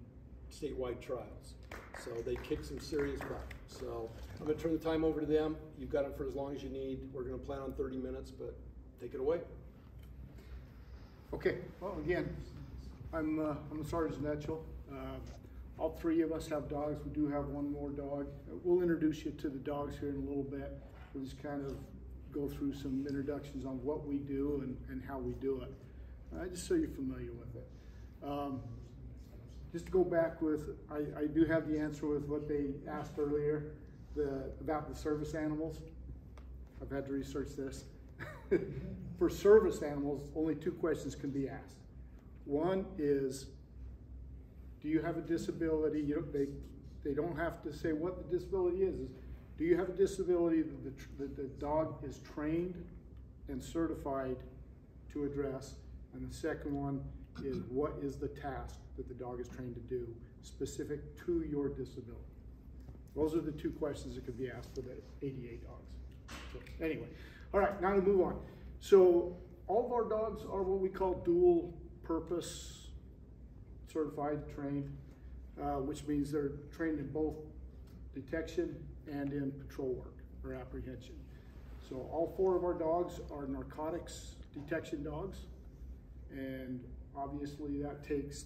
statewide trials. So they kicked some serious butt. So I'm gonna turn the time over to them. You've got them for as long as you need. We're gonna plan on 30 minutes, but take it away. Okay, well, again, I'm Sergeant Etchill. All three of us have dogs. We do have one more dog. We'll introduce you to the dogs here in a little bit. We'll just kind of go through some introductions on what we do and how we do it, just so you're familiar with it. Just to go back with, I do have the answer with what they asked earlier, about the service animals. I've had to research this. For service animals, only 2 questions can be asked. One is, do you have a disability? They don't have to say what the disability is. Do you have a disability that the dog is trained and certified to address? And the second one is, what is the task that the dog is trained to do specific to your disability? Those are the 2 questions that could be asked for the 88 dogs. So anyway, all right, now to move on. So all of our dogs are what we call dual purpose certified, trained, which means they're trained in both detection and in patrol work or apprehension. So all 4 of our dogs are narcotics detection dogs, and obviously that takes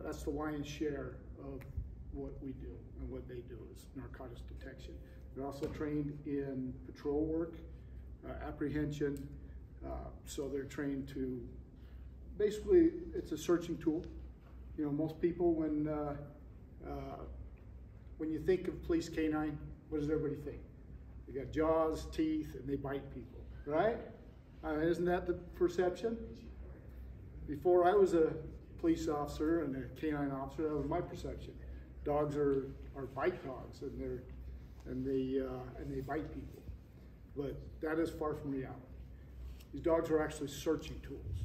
that's the lion's share of what we do and what they do is narcotics detection. They're also trained in patrol work, apprehension, so they're trained to, basically it's a searching tool. You know, most people when you think of police K-9, what does everybody think? They got jaws, teeth, and they bite people, right? Isn't that the perception? Before I was a police officer and a K-9 officer, that was my perception. Dogs are bite dogs, and they bite people. But that is far from reality. These dogs are actually searching tools.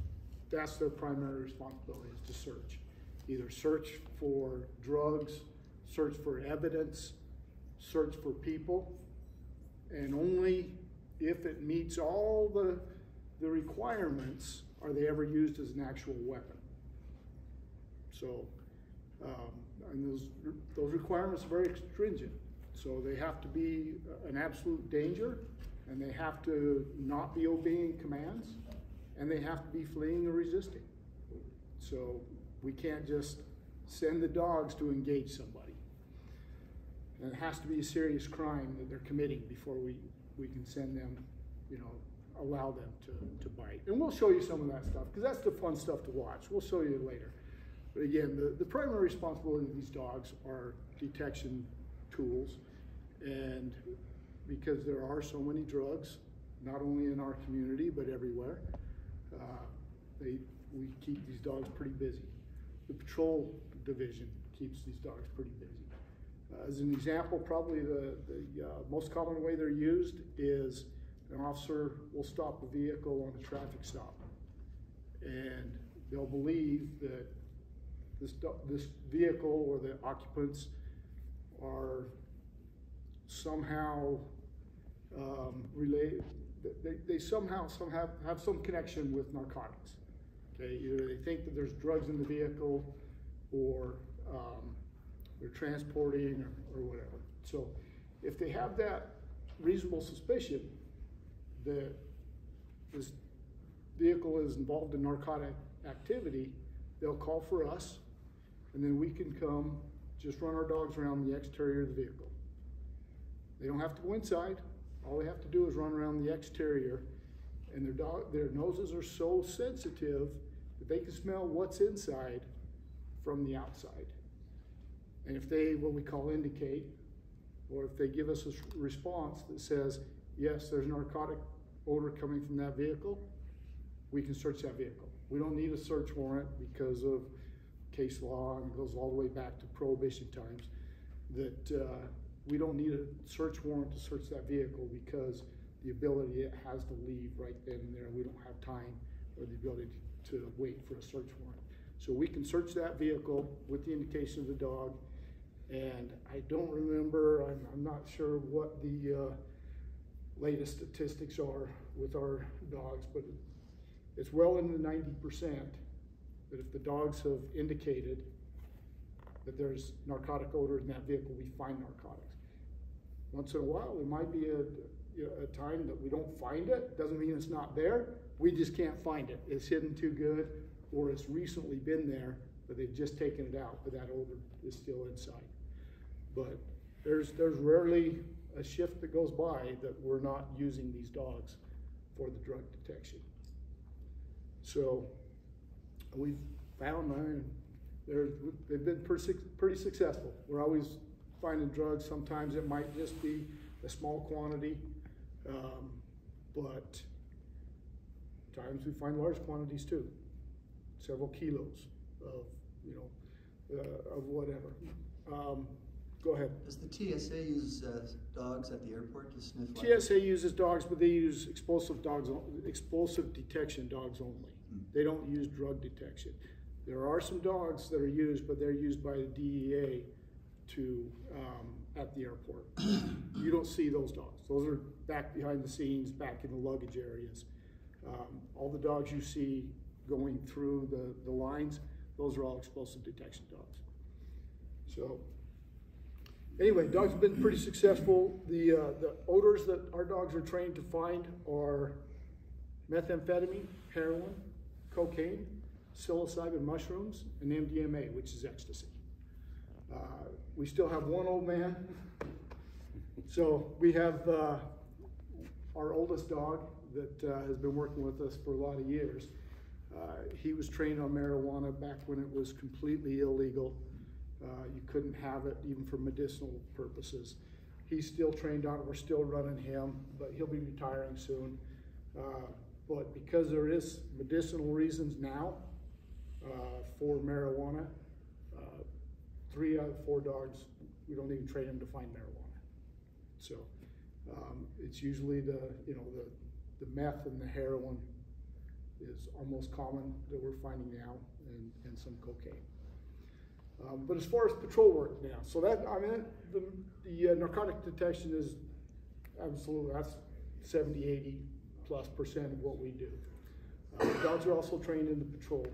That's their primary responsibility, is to search. Either search for drugs, search for evidence, search for people, and only if it meets all the requirements are they ever used as an actual weapon. So, and those requirements are very stringent. So they have to be an absolute danger, and they have to not be obeying commands, and they have to be fleeing or resisting. So we can't just send the dogs to engage somebody. And it has to be a serious crime that they're committing before we can send them, you know, allow them to bite. And we'll show you some of that stuff, because that's the fun stuff to watch. We'll show you later. But again, the primary responsibility of these dogs are detection tools. And because there are so many drugs, not only in our community, but everywhere, we keep these dogs pretty busy. The patrol division keeps these dogs pretty busy. As an example, probably the most common way they're used is an officer will stop a vehicle on a traffic stop, and they'll believe that this vehicle or the occupants are somehow related. They somehow have some connection with narcotics. Okay, either they think that there's drugs in the vehicle, or they're transporting, or whatever. So if they have that reasonable suspicion that this vehicle is involved in narcotic activity, they'll call for us, and then we can come just run our dogs around the exterior of the vehicle. They don't have to go inside. All they have to do is run around the exterior, and their noses are so sensitive that they can smell what's inside from the outside. And if they, what we call indicate, or if they give us a response that says, yes, there's narcotic odor coming from that vehicle, we can search that vehicle. We don't need a search warrant because of case law, and it goes all the way back to Prohibition times, that we don't need a search warrant to search that vehicle, because the ability it has to leave right then and there. We don't have time or the ability to wait for a search warrant. So we can search that vehicle with the indication of the dog. And I don't remember, I'm not sure what the latest statistics are with our dogs, but it's well in the 90% that if the dogs have indicated that there's narcotic odor in that vehicle, we find narcotics. Once in a while, there might be a time that we don't find it. Doesn't mean it's not there. We just can't find it. It's hidden too good, or it's recently been there, but they've just taken it out, but that odor is still inside. But there's rarely a shift that goes by that we're not using these dogs for the drug detection. So we've found they've been pretty successful. We're always finding drugs. Sometimes it might just be a small quantity, but times we find large quantities too, several kilos of, of whatever. Go ahead. Does the TSA use dogs at the airport to sniff? TSA uses dogs, but they use explosive detection dogs only. They don't use drug detection. There are some dogs that are used, but they're used by the DEA at the airport. You don't see those dogs. Those are back behind the scenes, back in the luggage areas. All the dogs you see going through the lines, those are all explosive detection dogs. So anyway, dogs have been pretty successful. The odors that our dogs are trained to find are methamphetamine, heroin, cocaine, psilocybin mushrooms, and MDMA, which is ecstasy. We still have one old man. So we have our oldest dog that has been working with us for a lot of years. He was trained on marijuana back when it was completely illegal. You couldn't have it even for medicinal purposes. He's still trained on it. We're still running him, but he'll be retiring soon. But because there is medicinal reasons now for marijuana, 3 out of 4 dogs, we don't even train them to find marijuana. So it's usually the meth and the heroin is almost common that we're finding now, and some cocaine. But as far as patrol work now, so that, the narcotic detection is absolutely, that's 70–80+% of what we do. Dogs are also trained in the patrol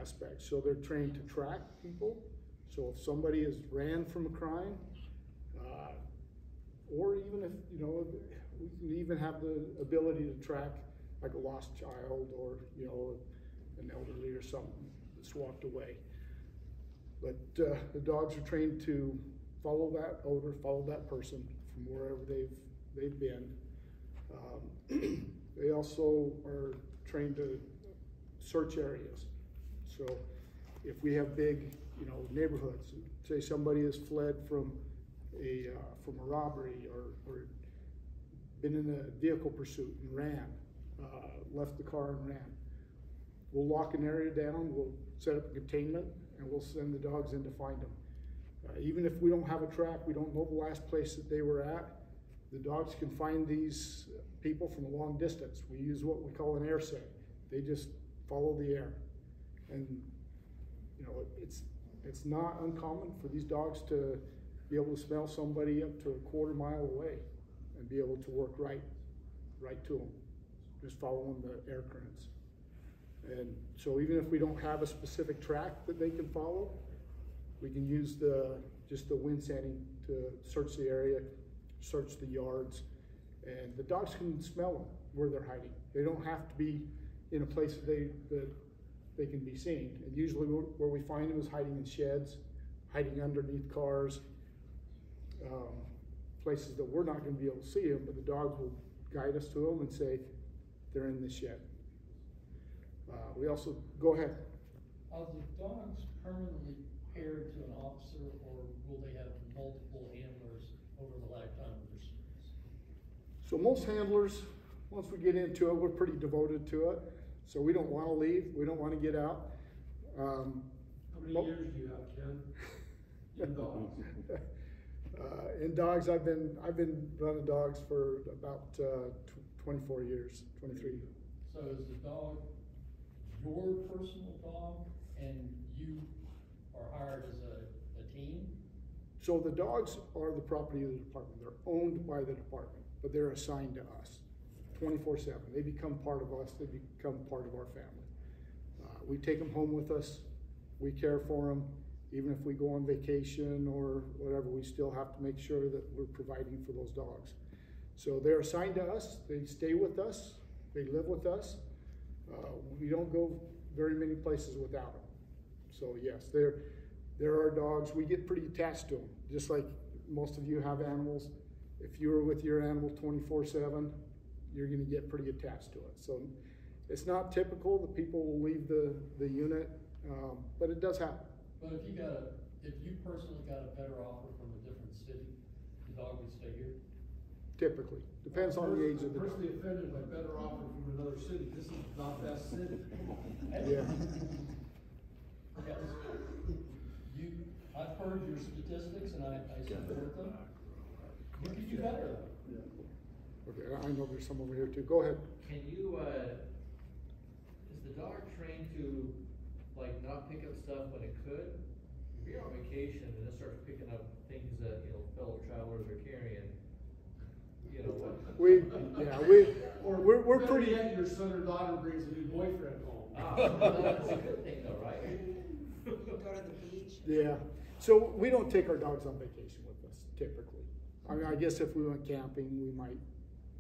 aspect. So they're trained to track people. So if somebody has ran from a crime, or even if, we can even have the ability to track like a lost child, or, an elderly or something that's walked away. But the dogs are trained to follow that odor, follow that person from wherever they've been. They also are trained to search areas. So if we have big, neighborhoods, say somebody has fled from a robbery, or been in a vehicle pursuit and ran, left the car and ran, we'll lock an area down, we'll set up a containment, and we'll send the dogs in to find them. Even if we don't have a track, we don't know the last place that they were at, The dogs can find these people from a long distance. We use what we call an air set. They just follow the air. And you know, it's not uncommon for these dogs to be able to smell somebody up to a quarter mile away and be able to work right to them, just following the air currents. And so even if we don't have a specific track that they can follow, we can use just the wind sensing to search the area, search the yards, and the dogs can smell them where they're hiding. They don't have to be in a place that they can be seen. And usually where we find them is hiding in sheds, hiding underneath cars, places that we're not going to be able to see them, but the dogs will guide us to them and say, they're in this shed. We also, go ahead. Are the dogs permanently paired to an officer, or will they have multiple handlers over the lifetime of their service? So most handlers, once we get into it, we're pretty devoted to it. So we don't want to leave. We don't want to get out. How many years do you have, Ken? In dogs? In dogs, I've been running dogs for about 24 years, 23. So is the dog your personal dog, and you are hired as a team? So the dogs are the property of the department. They're owned by the department, but they're assigned to us 24/7. They become part of us. They become part of our family. We take them home with us. We care for them. Even if we go on vacation or whatever, we still have to make sure that we're providing for those dogs. So they're assigned to us. They stay with us. They live with us. We don't go very many places without them. So yes, they're our dogs. We get pretty attached to them, just like most of you have animals. If you are with your animal 24/7, you're going to get pretty attached to it. So it's not typical that people will leave the unit, but it does happen. But if you personally got a better offer from a different city, the dog would stay here? Typically. Depends on the age of the dog. Personally offended by better offer from another city. This is not that city. Yeah. Yes. I've heard your statistics and I support them. You could do better though. Okay, I know there's some over here too. Go ahead. Can you, is the dog trained to, like, not pick up stuff when it could? If you're on vacation and it starts picking up things that, you know, fellow travelers are carrying, you know what? We're Better pretty. yet, your son or daughter brings a new boyfriend home. That's a good thing though, right? Go to the beach. Yeah. So we don't take our dogs on vacation with us typically. I mean, I guess if we went camping, we might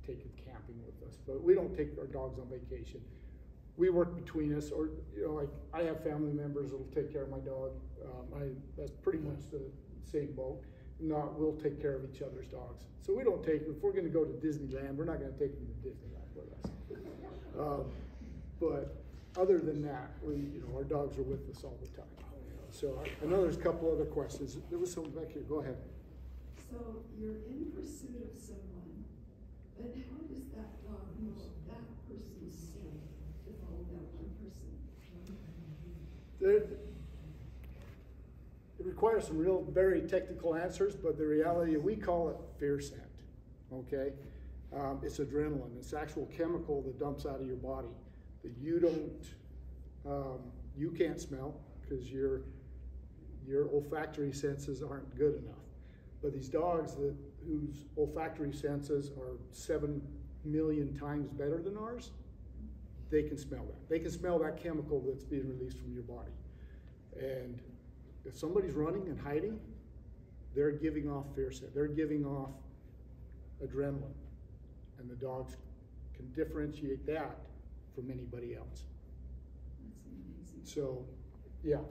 take them camping with us, but we don't take our dogs on vacation. We work between us, or you know, like I have family members that'll take care of my dog. That's pretty much the same boat. We'll take care of each other's dogs. So we don't take. If we're going to go to Disneyland, we're not going to take them to Disneyland with us. But other than that, our dogs are with us all the time. So I know there's a couple other questions. There was someone back here. Go ahead. So you're in pursuit of someone, but how does that dog know that person's safe to follow that one person? It requires some very technical answers, but the reality, we call it fear scent, okay? It's adrenaline. It's actual chemical that dumps out of your body that you can't smell because your olfactory senses aren't good enough. But these dogs whose olfactory senses are 7 million times better than ours, they can smell that. They can smell that chemical that's being released from your body. And if somebody's running and hiding, they're giving off fear scent. They're giving off adrenaline. And the dogs can differentiate that from anybody else. That's amazing. So, yeah.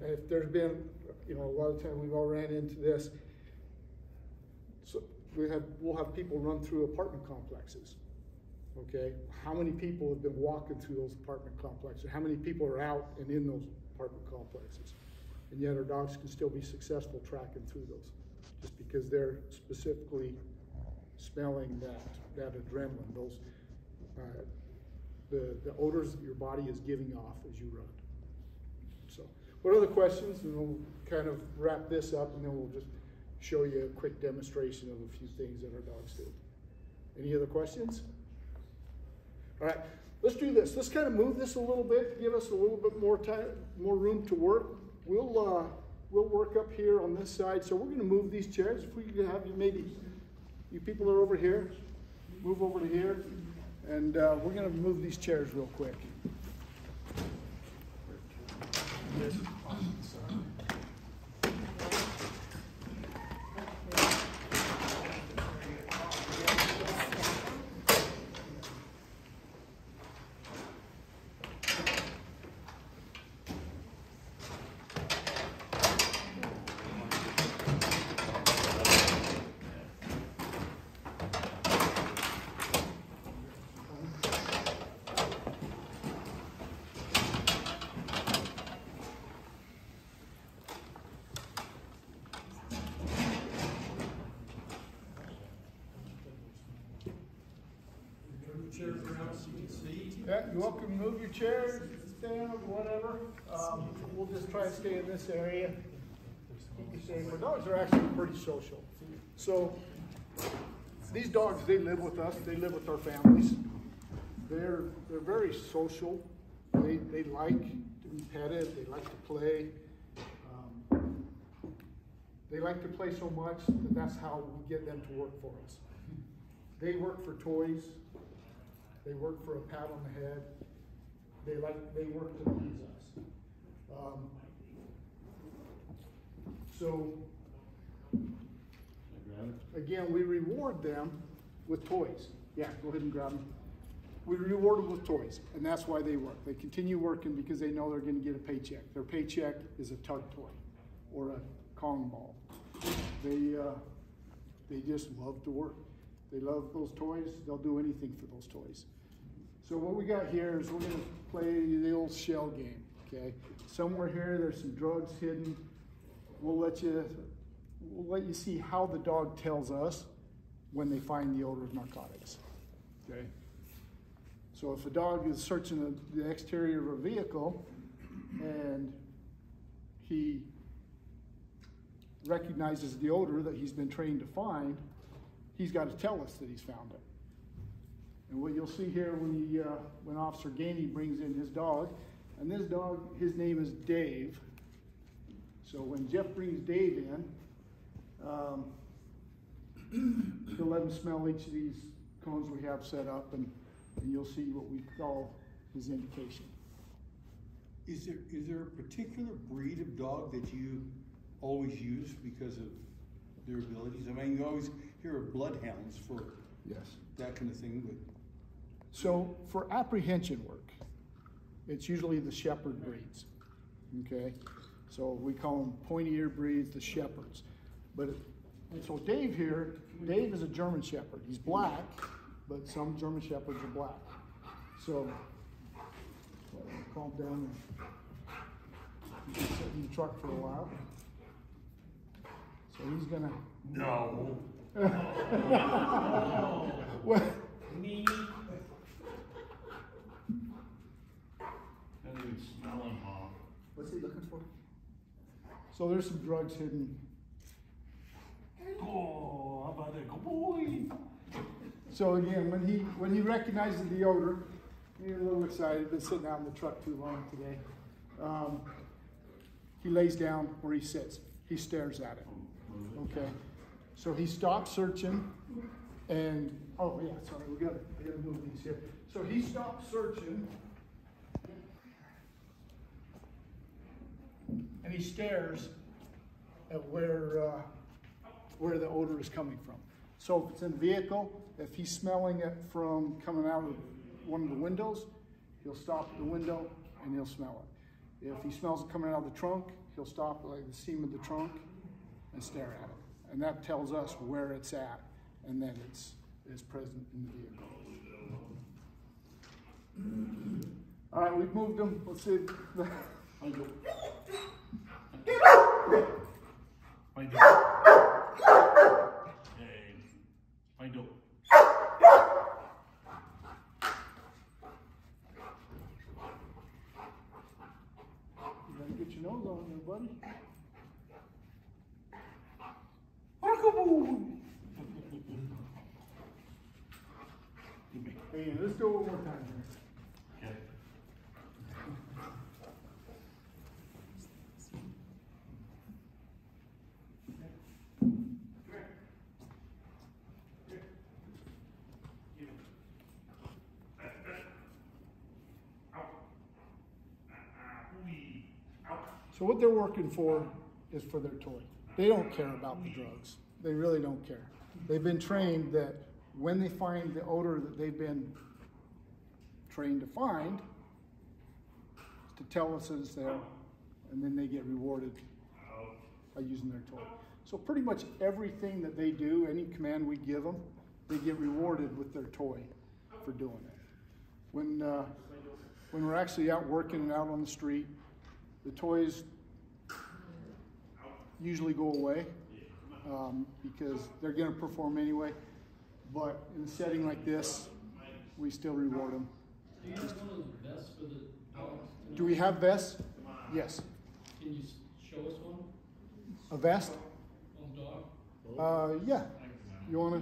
If there's been, a lot of times we've all ran into this. So we'll have people run through apartment complexes. Okay, how many people have been walking through those apartment complexes? How many people are out and in those apartment complexes? And yet our dogs can still be successful tracking through those, just because they're specifically smelling that adrenaline, those the odors that your body is giving off as you run. So, what other questions? And we'll kind of wrap this up, and then we'll just show you a quick demonstration of a few things that our dogs do. Any other questions? All right, let's do this. Let's kind of move this a little bit, give us a little bit more time, more room to work. We'll work up here on this side. So we're going to move these chairs. If we could have you, maybe you people are over here, move over to here, and we're going to move these chairs real quick. Yeah, you're welcome to move your chair, stand, or whatever. We'll just try to stay in this area. Keep you safe. Our dogs are actually pretty social. So these dogs, they live with us. They live with our families. They're very social. They like to be petted. They like to play. They like to play so much that that's how we get them to work for us. They work for toys. They work for a pat on the head. They work to please us. So again, we reward them with toys. Yeah, go ahead and grab them. We reward them with toys, and that's why they work. They continue working because they know they're going to get a paycheck. Their paycheck is a tug toy or a Kong ball. They just love to work. They love those toys. They'll do anything for those toys. So what we got here is we're going to play the old shell game, okay? Somewhere here there's some drugs hidden. We'll let you see how the dog tells us when they find the odor of narcotics, okay? So if a dog is searching the exterior of a vehicle and he recognizes the odor that he's been trained to find, he's got to tell us that he's found it. And what you'll see here when Officer Gainey brings in his dog, and this dog, his name is Dave. So when Jeff brings Dave in, he'll let him smell each of these cones we have set up, and you'll see what we call his indication. Is there a particular breed of dog that you always use because of their abilities? I mean, you always hear of bloodhounds for that kind of thing, but so for apprehension work, it's usually the shepherd breeds, okay? So we call them pointy ear breeds, the shepherds. And so Dave here, Dave is a German shepherd. He's black, but some German shepherds are black. So calm down and sit in the truck for a while. So he's gonna. no. Well, Me. Doesn't even smell him, Mom. What's he looking for? so there's some drugs hidden. Oh, how about that? Good boy. So again, when he recognizes the odor, he's a little excited. Been sitting out in the truck too long today. He lays down where he sits. He stares at it. Okay. So he stops searching, and oh yeah, sorry, I gotta move these here. So he stops searching, and he stares at where the odor is coming from. So if it's in a vehicle, if he's smelling it from coming out of one of the windows, he'll stop at the window and he'll smell it. If he smells it coming out of the trunk, he'll stop at like the seam of the trunk and stare at it. And that tells us where it's at, and then it's present in the vehicle. All right, we've moved them. Let's see. You gotta get your nose on there, buddy. Hey, let's do it one more time here. Okay. So what they're working for is for their toy. They don't care about the drugs. They really don't care. They've been trained that when they find the odor that they've been trained to find, to tell us that it's there, and then they get rewarded by using their toy. So pretty much everything that they do, any command we give them, they get rewarded with their toy for doing it. When we're actually out working and out on the street, the toys usually go away because they're going to perform anyway. But in a setting like this, we still reward them. Do you have one of those vests for the dogs? Do we have vests? Yes. Can you show us one A vest? on dog? Yeah. You want to?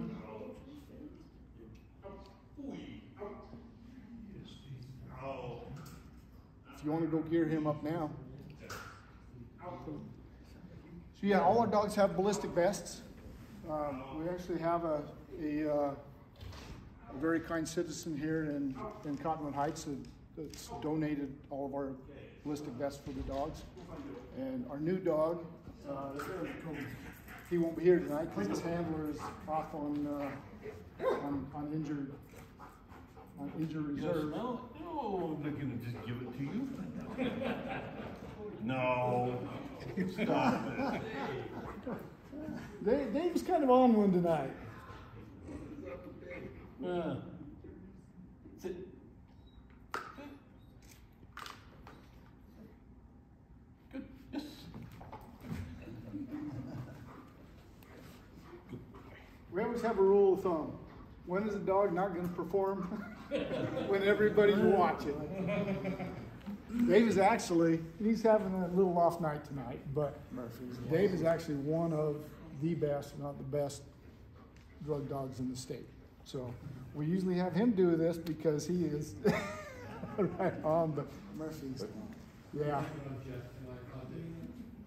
If you want to go gear him up now. So yeah, all our dogs have ballistic vests. We actually have a very kind citizen here in Cottonwood Heights that's donated all of our ballistic vests for the dogs. And our new dog, he won't be here tonight because his handler is off on injured reserve. No, they're gonna just give it to you. No, stop it. Dave's kind of on one tonight. Sit. Good. Yes. We always have a rule of thumb. When is a dog not going to perform? When everybody's watching. Dave is actually, he's having a little off night tonight, but Dave is actually one of the best, if not the best, drug dogs in the state. So we usually have him do this because he is right on, but Murphy's. Yeah.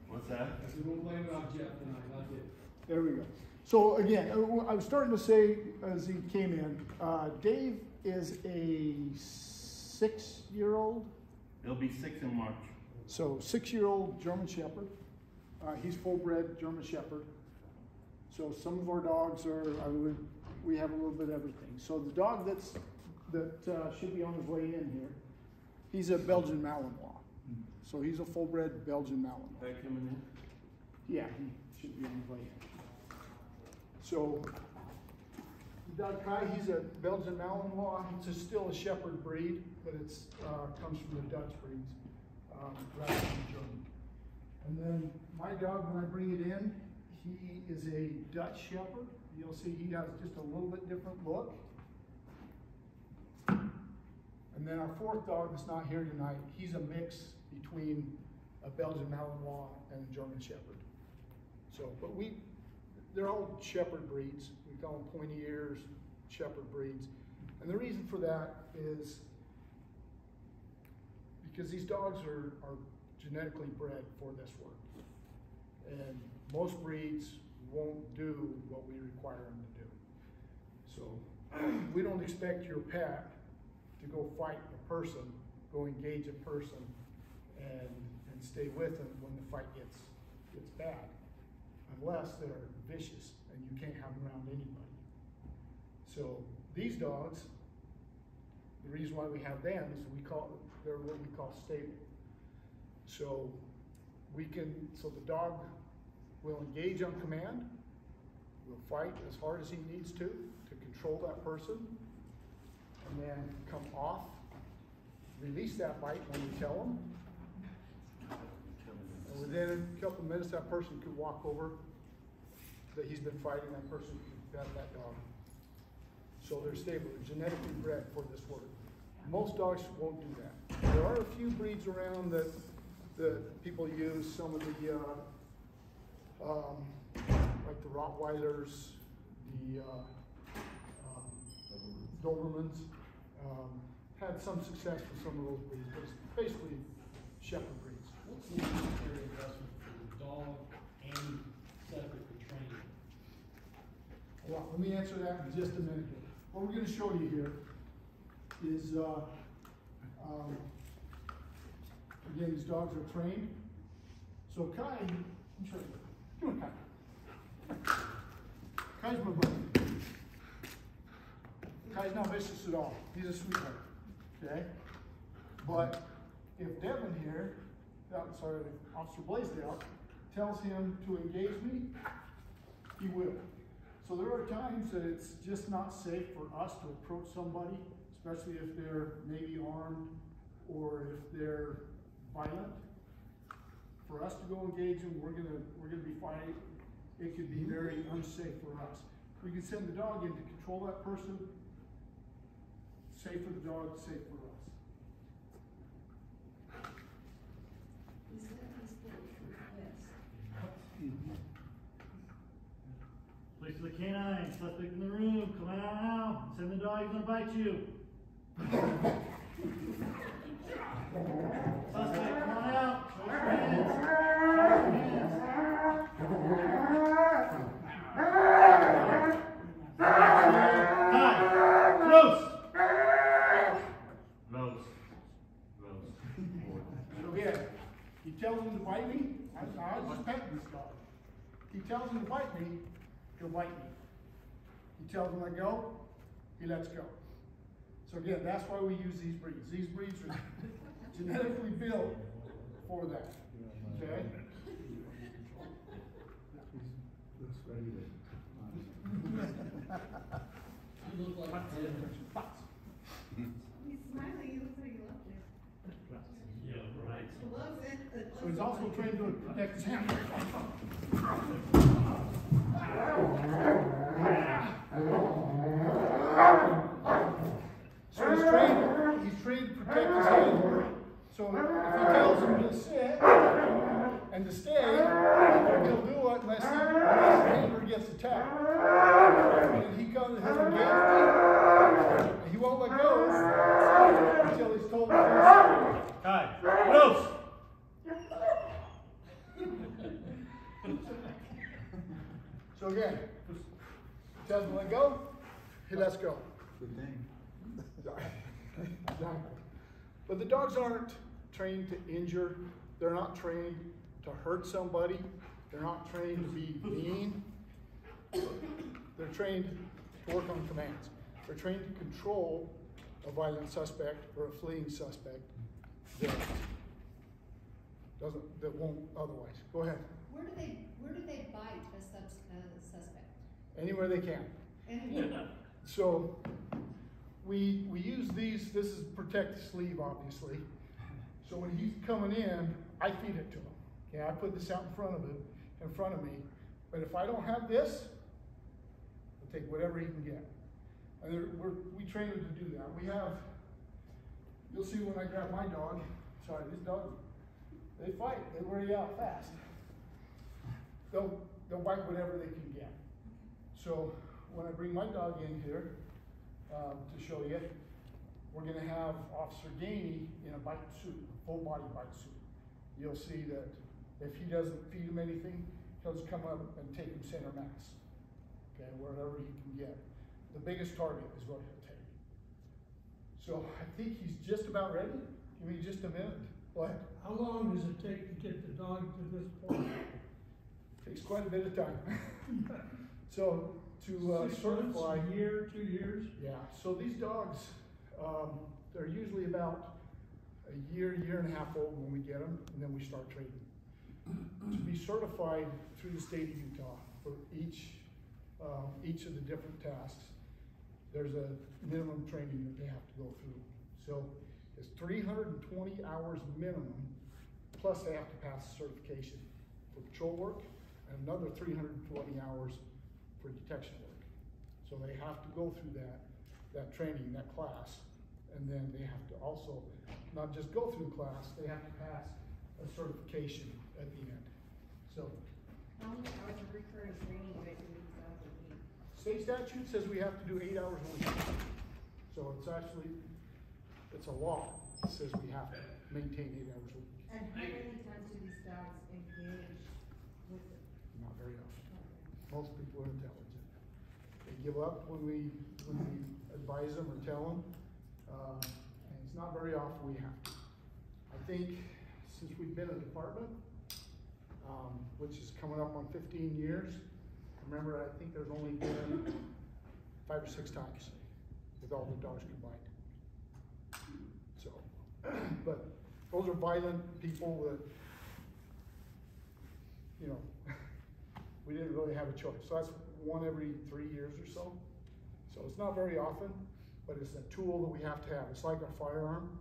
What's that? We won't blame it on Jeff tonight, not you. There we go. So again, I was starting to say as he came in, Dave is a 6-year-old. He'll be 6 in March. So 6-year-old German Shepherd. He's full-bred German Shepherd. So some of our dogs are, we have a little bit of everything. So the dog that should be on his way in here, he's a Belgian Malinois. So he's a full-bred Belgian Malinois. That coming in? Yeah, he should be on his way in. So the dog Kai, he's a Belgian Malinois. It's still a Shepherd breed, but it's comes from the Dutch breeds rather than German. And then my dog, when I bring it in, he is a Dutch Shepherd. You'll see he has just a little bit different look. And then our fourth dog that's not here tonight, he's a mix between a Belgian Malinois and a German Shepherd. So, but they're all Shepherd breeds. We call them pointy ears Shepherd breeds. And the reason for that is because these dogs are genetically bred for this work. And most breeds won't do what we require them to do. So we don't expect your pet to go fight a person, go engage a person, and stay with them when the fight gets bad, unless they're vicious and you can't have them around anybody. So these dogs, the reason why we have them is they're what we call stable. So the dog will engage on command, will fight as hard as he needs to control that person, and then come off, release that bite when we tell him. And within a couple of minutes, that person could walk over that he's been fighting, that person could bat that dog. So they're stable, they're genetically bred for this work. Most dogs won't do that. There are a few breeds around that people use, some of the, like the Rottweilers, the Dobermans, Had some success with some of those breeds, but it's basically shepherd breeds. What's the necessary investment for the dog and separate for training? Well, let me answer that in just a minute. What we're going to show you here is, again, these dogs are trained. So Kai, let me show you. Come on, Kai. Kai's my buddy. Kai's not vicious at all. He's a sweetheart. Okay? But if Devin here, Officer Blaisdell, tells him to engage me, he will. So there are times that it's just not safe for us to approach somebody, especially if they're maybe armed or if they're violent. For us to go engage them, we're gonna be fighting. It could be very unsafe for us. We can send the dog in to control that person. Safe for the dog, safe for us. Is that his list? Police to the K-9, suspect in the room, come out now. Send the dog, he's gonna bite you. Suspect, come on out. Show your hands. Show your hands. Hi, close. Close. So yeah, he tells him to bite me. I was just petting this dog. He tells him to bite me, he'll bite me. He tells him let go, he lets go. So again, that's why we use these breeds. These breeds are genetically built for that. Okay? You look like He's smiling, he looks like he loves it. yeah, right. He loves it. So he's also trained to protect his hand. So he's trained to protect his hand. So if he tells him to sit and to stay, he'll do it unless his handler gets attacked. And he comes and has engaged me, and he won't let go until he's told to stay. Hi, close. So again, tells him to let go, he lets go. Good thing. Exactly. But the dogs aren't trained to injure. They're not trained to hurt somebody. They're not trained to be mean. They're trained to work on commands. They're trained to control a violent suspect or a fleeing suspect that won't otherwise. Go ahead. Where do they bite a suspect? Anywhere they can. Anywhere. So we use these. This is protect the sleeve, obviously. So when he's coming in, I feed it to him. Okay, I put this out in front of me. But if I don't have this, I'll take whatever he can get. And we train him to do that. We have. You'll see when I grab my dog. Sorry, these dogs, they fight. They wear you out fast. They'll bite whatever they can get. So when I bring my dog in here to show you, we're going to have Officer Gainey in a bite suit, a full body bite suit. You'll see that if he doesn't feed him anything, he'll just come up and take him center mass. Okay, wherever he can get. The biggest target is what he'll take. So I think he's just about ready. Give me just a minute. What? How long does it take to get the dog to this point? Takes quite a bit of time. So to 6 certify, months, a year, 2 years? yeah. So these dogs, they're usually about a year and a half old when we get them, and then we start training. To be certified through the state of Utah for each of the different tasks, there's a minimum training that they have to go through. So it's 320 hours minimum, plus they have to pass certification for patrol work, and another 320 hours for detection work. So they have to go through that training, that class, and then they have to also not just go through the class, they have to pass a certification at the end. So How many hours of recurring training do they do these dogs a week? state statute says we have to do 8 hours a week. So it's actually It's a law that says we have to maintain 8 hours a week. And how many times do these dogs engage with it? Not very often. Most people are intelligent. They give up when we advise them or tell them, and it's not very often we have to. I think since we've been a department, which is coming up on 15 years, remember I think there's only been 5 or 6 times with all the dogs combined. So, but those are violent people that, you know, we didn't really have a choice. So that's one every 3 years or so. So it's not very often, but it's a tool that we have to have. It's like our firearm.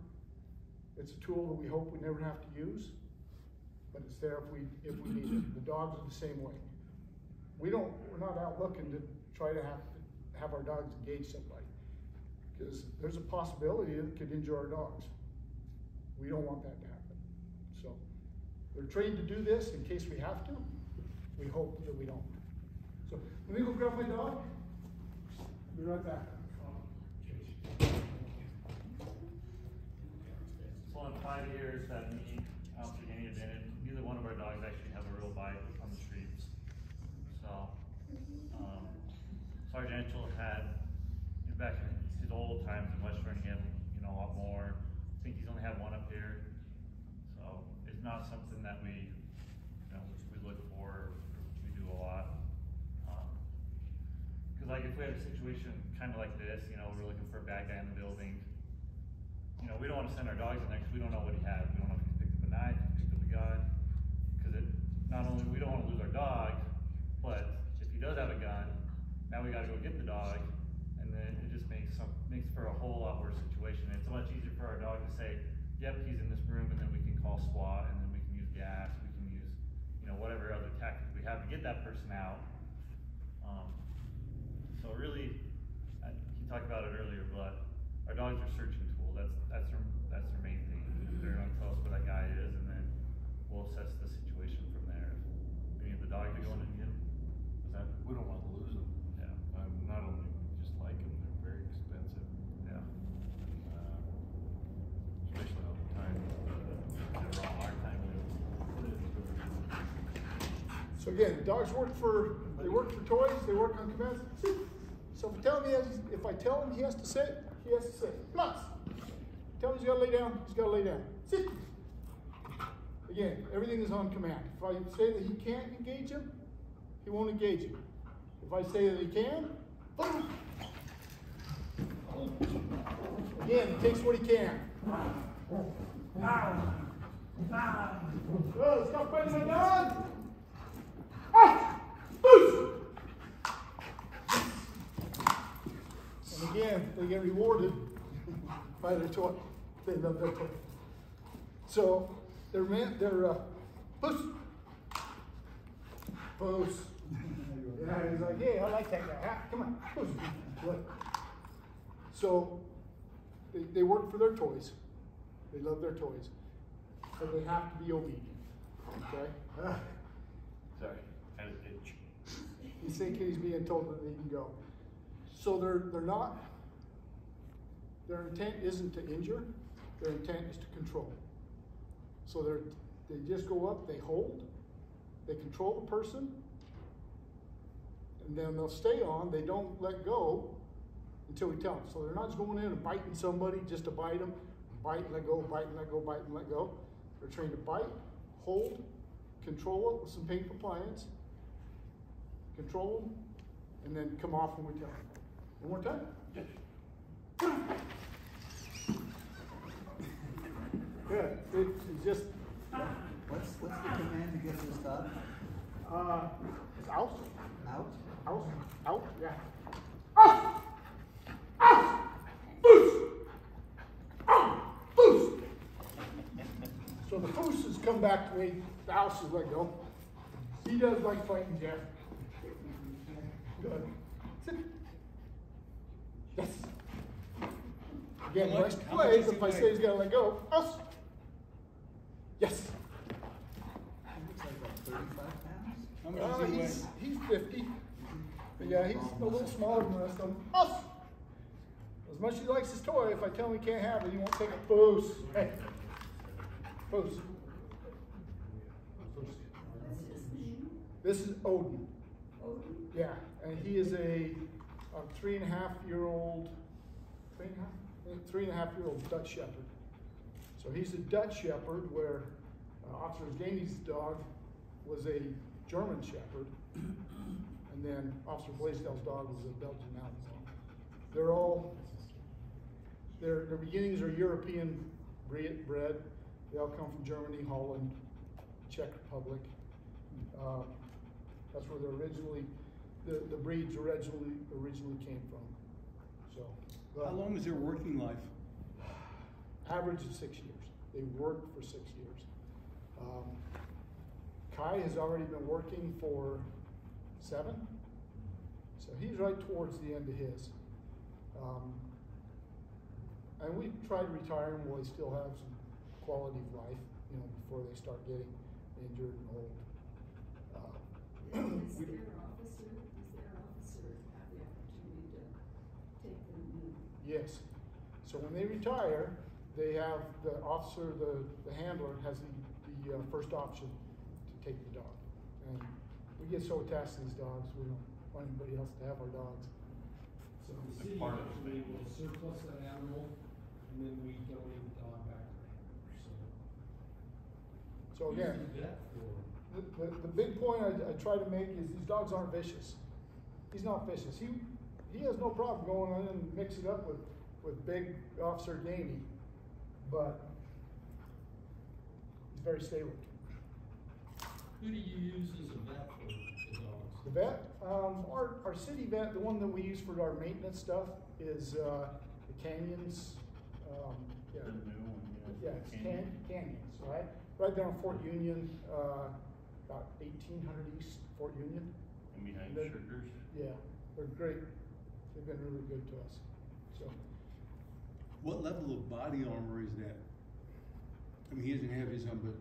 It's a tool that we hope we never have to use, but it's there if we need it. The dogs are the same way. We're not out looking to try to have our dogs engage somebody, because there's a possibility it could injure our dogs. We don't want that to happen. So they're trained to do this in case we have to. We hope that we don't. So let me go grab my dog. Be right back. So in 5 years that me, I don't think any of it, neither one of our dogs actually have a real bite on the streets. So, Sergeant Angel had, back in his old times in West Vernon, a lot more. I think he's only had one up here. So it's not something that we look for, we do a lot. Because like if we had a situation kind of like this, we're looking for a bad guy in the building, we don't want to send our dogs in there because we don't know what he has. We don't know if he's picked up a knife, if he's picked up a gun. Because not only we don't want to lose our dog, but if he does have a gun, now we got to go get the dog, and then it just makes for a whole lot worse situation. It's much easier for our dog to say, "Yep, he's in this room," and then we can call SWAT, and then we can use gas, we can use whatever other tactics we have to get that person out. So really, he talked about it earlier, but our dogs are searching tool. That's their main thing. They're going to tell us where that guy is, and then we'll assess the situation from there. If we need the dog to go in and get him, We don't want to lose them. Yeah. Not only just like them, they're very expensive. Yeah. Especially all the time. They're all hard time to put it into. So again, dogs work for toys. They work on commands. So if I tell him he has to sit, he has to sit. Plus, tell him he's got to lay down, he's got to lay down. Sit. Again, everything is on command. If I say that he can't engage him, he won't engage him. If I say that he can, boom. Again, he takes what he can. Oh, stop fighting my dog! Ah! Boost! And again, they get rewarded by their toy. They love their toy. So they're push. Push. Yeah, he's like, yeah, I like that guy. Ah, come on, push. Look. So they work for their toys. They love their toys. But they have to be obedient. Okay? Sorry, I had an itch. He's thinking he's being told that they can go. So they're not, their intent isn't to injure, their intent is to control. So they just go up, they hold, they control the person, and then they'll stay on, they don't let go until we tell them. So they're not just going in and biting somebody just to bite them, bite and let go, bite and let go, bite and let go. They're trained to bite, hold, control it with some pain compliance, control them, and then come off when we tell them. One more time? Yes. Good. It's just. What's the command to get this dog? It's out. Out? Out. Out. Yeah. Out. Out. Boost. Out. Boost. So the boost has come back to me. The house is let go. He does like fighting, Jeff. Good. Sit. Yes. Again, How much plays does if he I weigh? say he's got to let go. Us. Yes. Looks like about 35 pounds. How much does he weigh? He's 50. But yeah, he's a little smaller than the rest of them. Us. As much as he likes his toy, if I tell him he can't have it, he won't take it. Boos. Hey. Boos. What's his name? This is Odin. Odin? Yeah, and he is a 3.5-year-old, 3.5-year-old Dutch Shepherd. So he's a Dutch Shepherd, where Officer Gainey's dog was a German Shepherd, and then Officer Blaisdell's dog was a Belgian Malinois. They're all, their beginnings are European bred. They all come from Germany, Holland, Czech Republic. That's where they're originally, the breeds originally came from. So. How long is their working life? Average of 6 years. They work for 6 years. Kai has already been working for 7, so he's right towards the end of his. And we try to retire him while he still has some quality of life, you know, before they start getting injured and old. Does their officer have the opportunity to take them in? Yes. So when they retire, they have the officer, the handler has the first option to take the dog. And we get so attached to these dogs, we don't want anybody else to have our dogs. So the city actually will surplus that animal, and then we donate the dog back to the handler. So again, Who's the vet for? the big point I try to make is these dogs aren't vicious. He's not vicious. He has no problem going in and mix it up with big Officer Gainey, but he's very stable. Who do you use as a vet for the dogs? The vet, our city vet, the one that we use for our maintenance stuff is the Canyons. Yeah, The new one, yeah, it's Canyons, right? Right there on Fort Union, about 1800 East Fort Union. And behind They're- Sugars. Yeah, they're great. They've been really good to us. So, What level of body armor is that? I mean, he doesn't have his on, but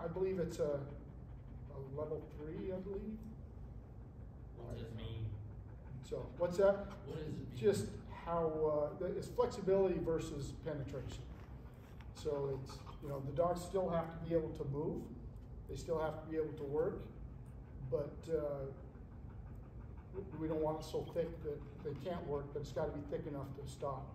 I believe it's a level 3, I believe. What does it mean? So, what's that? What does it mean? Just how, it's flexibility versus penetration. So it's, you know, the dogs still have to be able to move. They still have to be able to work, but we don't want it so thick that they can't work, but it's gotta be thick enough to stop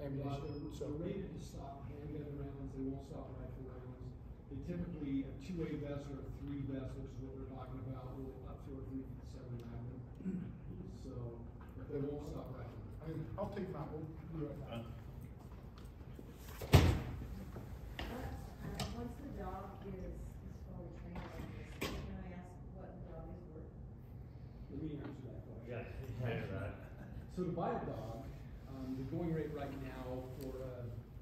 ammunition. So they're rated to stop handgun rounds, they won't stop rifle rounds. They typically have 2A vests or 3 vests, which is what we're talking about, up to a 357 Magnum. So, but they won't stop rifle. I'll take them out. We'll be right back. Once the dog is fully trained like this, can I ask what the dog is worth? Let me answer that question. Yeah, So to buy a dog, the going rate right now for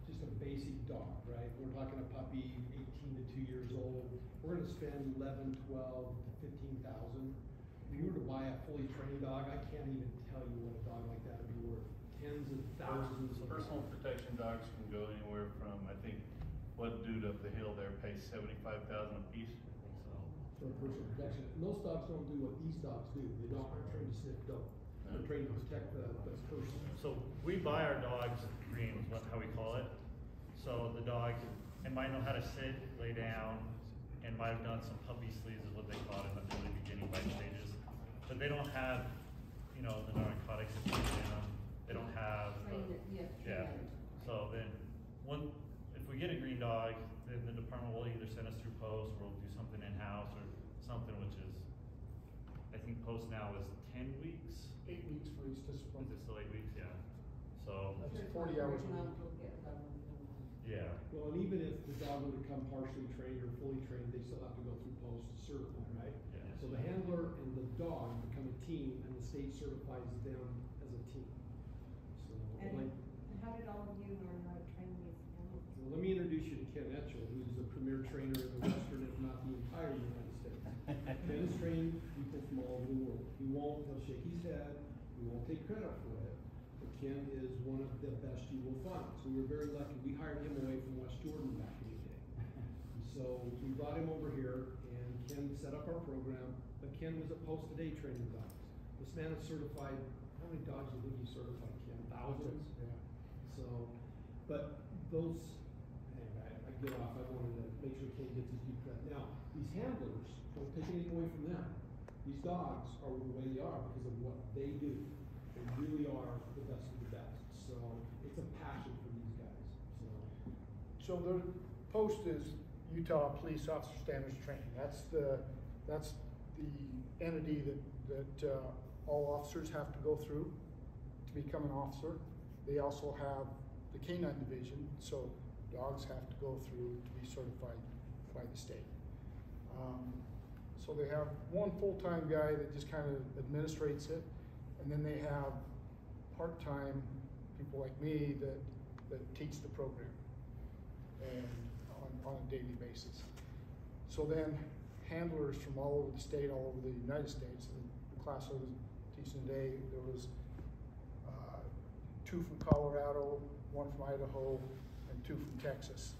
just a basic dog, right? We're talking a puppy, 18 to 2 years old. We're gonna spend 11, 12 to 15,000. If you were to buy a fully trained dog, I can't even tell you what a dog like that would be worth. Tens of thousands of Personal dollars. protection dogs can go anywhere from, I think, what dude up the hill there pays 75,000 a piece. For personal protection. Most dogs don't do what these dogs do. They don't aren't trained to sniff dope. They're trained to protect the person. So we buy our dogs green, is how we call it. So the dog, it might know how to sit, lay down, and might have done some puppy sleeves is what they call it in the really beginning bite stages. But they don't have, you know, the narcotics in them. They don't have, yeah. So then, if we get a green dog, then the department will either send us through post, or we'll do something in-house, or something which is, I think post now is 10 weeks. 8 weeks for each discipline. Is it still 8 weeks? Yeah. So. That's 40 hours a week. Yeah. Well, and even if the dog would become partially trained or fully trained, they still have to go through post to certify, right? Yeah. So the handler and the dog become a team, and the state certifies them as a team. So, And how did all of you learn how to train these animals? well, let me introduce you to Ken Etchell, who's the premier trainer in the Western, if not the entire United States. Ken has trained people from all over the world. He'll shake his head, he won't take credit for it, but Ken is one of the best you will find. So we were very lucky. We hired him away from West Jordan back in the day. So we brought him over here, and Ken set up our program, but Ken was at post today training dogs. This man is certified, how many dogs do you think you certified, Ken? Thousands? Yeah. So, but those, anyway, I get off, I wanted to make sure Ken gets his due credit. Now, these handlers, don't take anything away from them. These dogs are the way they are because of what they do. They really are the best of the best. So it's a passion for these guys. So the post is Utah Police Officer Standards Training. That's the entity that all officers have to go through to become an officer. They also have the K-9 division, so dogs have to go through to be certified by the state. So they have one full-time guy that just kind of administrates it, and then they have part-time people like me that teach the program and on a daily basis. So then handlers from all over the state, all over the United States, the class I was teaching today, there was 2 from Colorado, 1 from Idaho, and 2 from Texas,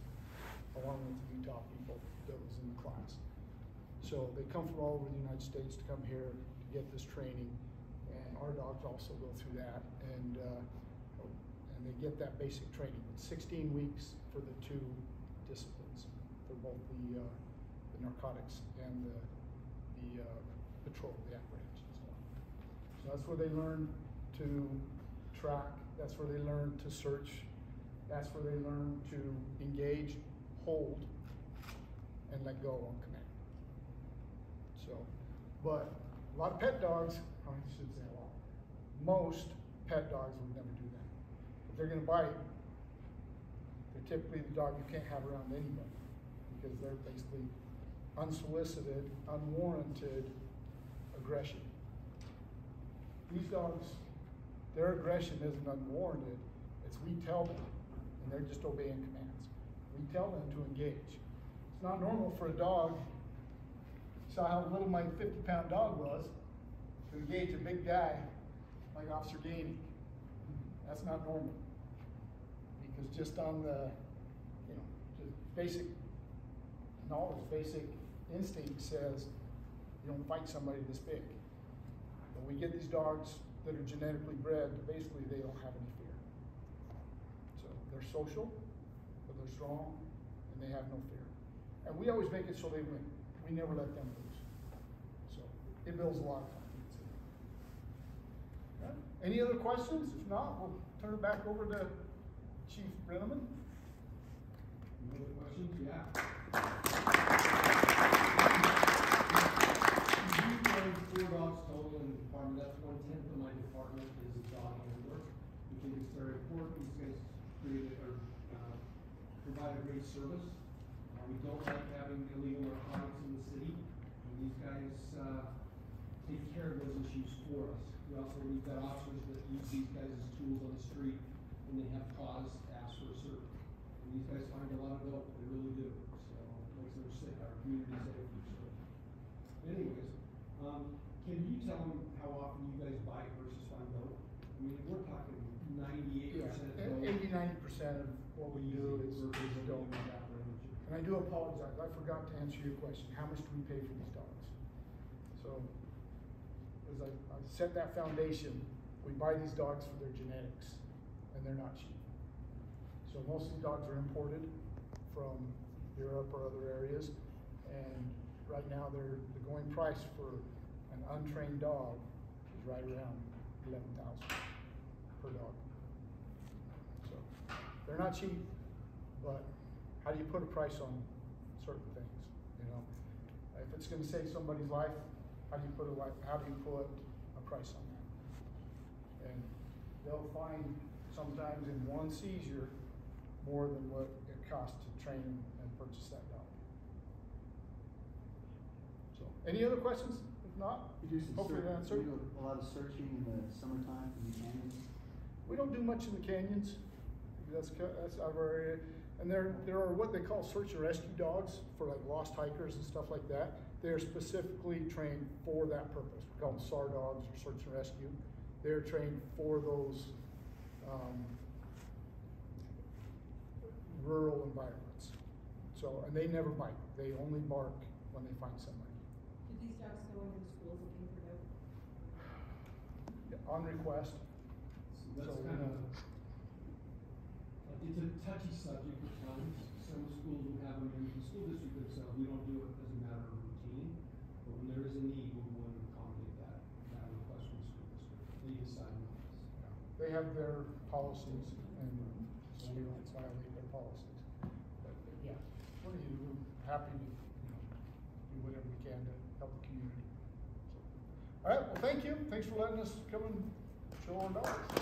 along with the Utah people that was in the class. So they come from all over the United States to come here to get this training, and our dogs also go through that, and they get that basic training. It's 16 weeks for the 2 disciplines, for both the narcotics and the patrol, the apprehension stuff. So that's where they learn to track, that's where they learn to search, that's where they learn to engage, hold, and let go on command. So, but a lot of pet dogs, I should say a lot, most pet dogs would never do that. If they're gonna bite, they're typically the dog you can't have around anybody, because they're basically unsolicited, unwarranted aggression. These dogs, their aggression isn't unwarranted, it's we tell them, and they're just obeying commands. We tell them to engage. It's not normal for a dog, saw how little my 50-pound dog was, to engage a big guy like Officer Gainey. That's not normal. Because just on the, just basic knowledge, basic instinct says you don't fight somebody this big. But we get these dogs that are genetically bred, basically they don't have any fear. So they're social, but they're strong, and they have no fear. And we always make it so they win. We never let them lose. So it builds a lot of confidence in them. Okay. Any other questions? If not, we'll turn it back over to Chief Brenneman. Any other questions? Yeah. We 4 dogs total in the department. That's 1/10 of my department is dog handler. We think it's very important. These guys provide a great service. We don't like having illegal narcotics in the city, and these guys take care of those issues for us. We've got officers that use these guys as tools on the street when they have cause to ask for a search. And these guys find a lot of dope. They really do. So it makes our community safe. So, anyways, can you tell them how often you guys bite versus find dope? I mean, we're talking 98% dope. 80–90% of what we do is dope. And I do apologize, I forgot to answer your question. How much do we pay for these dogs? So, as I set that foundation, we buy these dogs for their genetics, and they're not cheap. So most of these dogs are imported from Europe or other areas, and right now the going price for an untrained dog is right around $11,000 per dog. So they're not cheap, but how do you put a price on certain things? If it's going to save somebody's life, how do you put a price on that? And they'll find sometimes in one seizure more than what it costs to train and purchase that dog. So, any other questions? If not, You do some hopefully that answered. you do a lot of searching in the summertime in the canyons. We don't do much in the canyons. That's out of our area. And there are what they call search and rescue dogs for like lost hikers and stuff like that. They're specifically trained for that purpose. We call them SAR dogs or search and rescue. They're trained for those rural environments. So, and they never bite. They only bark when they find somebody. Do these dogs go into the schools looking for dope? on request. So that's kind of, it's a touchy subject at times. Some schools will have them in the school district themselves. We don't do it as a matter of routine, but when there is a need, we're going to accommodate that request from the school district. They decide on this. They have their policies, and so we don't violate their policies. But yeah, we're happy to, do whatever we can to help the community. So, all right, well, thank you. Thanks for letting us come and show our dogs.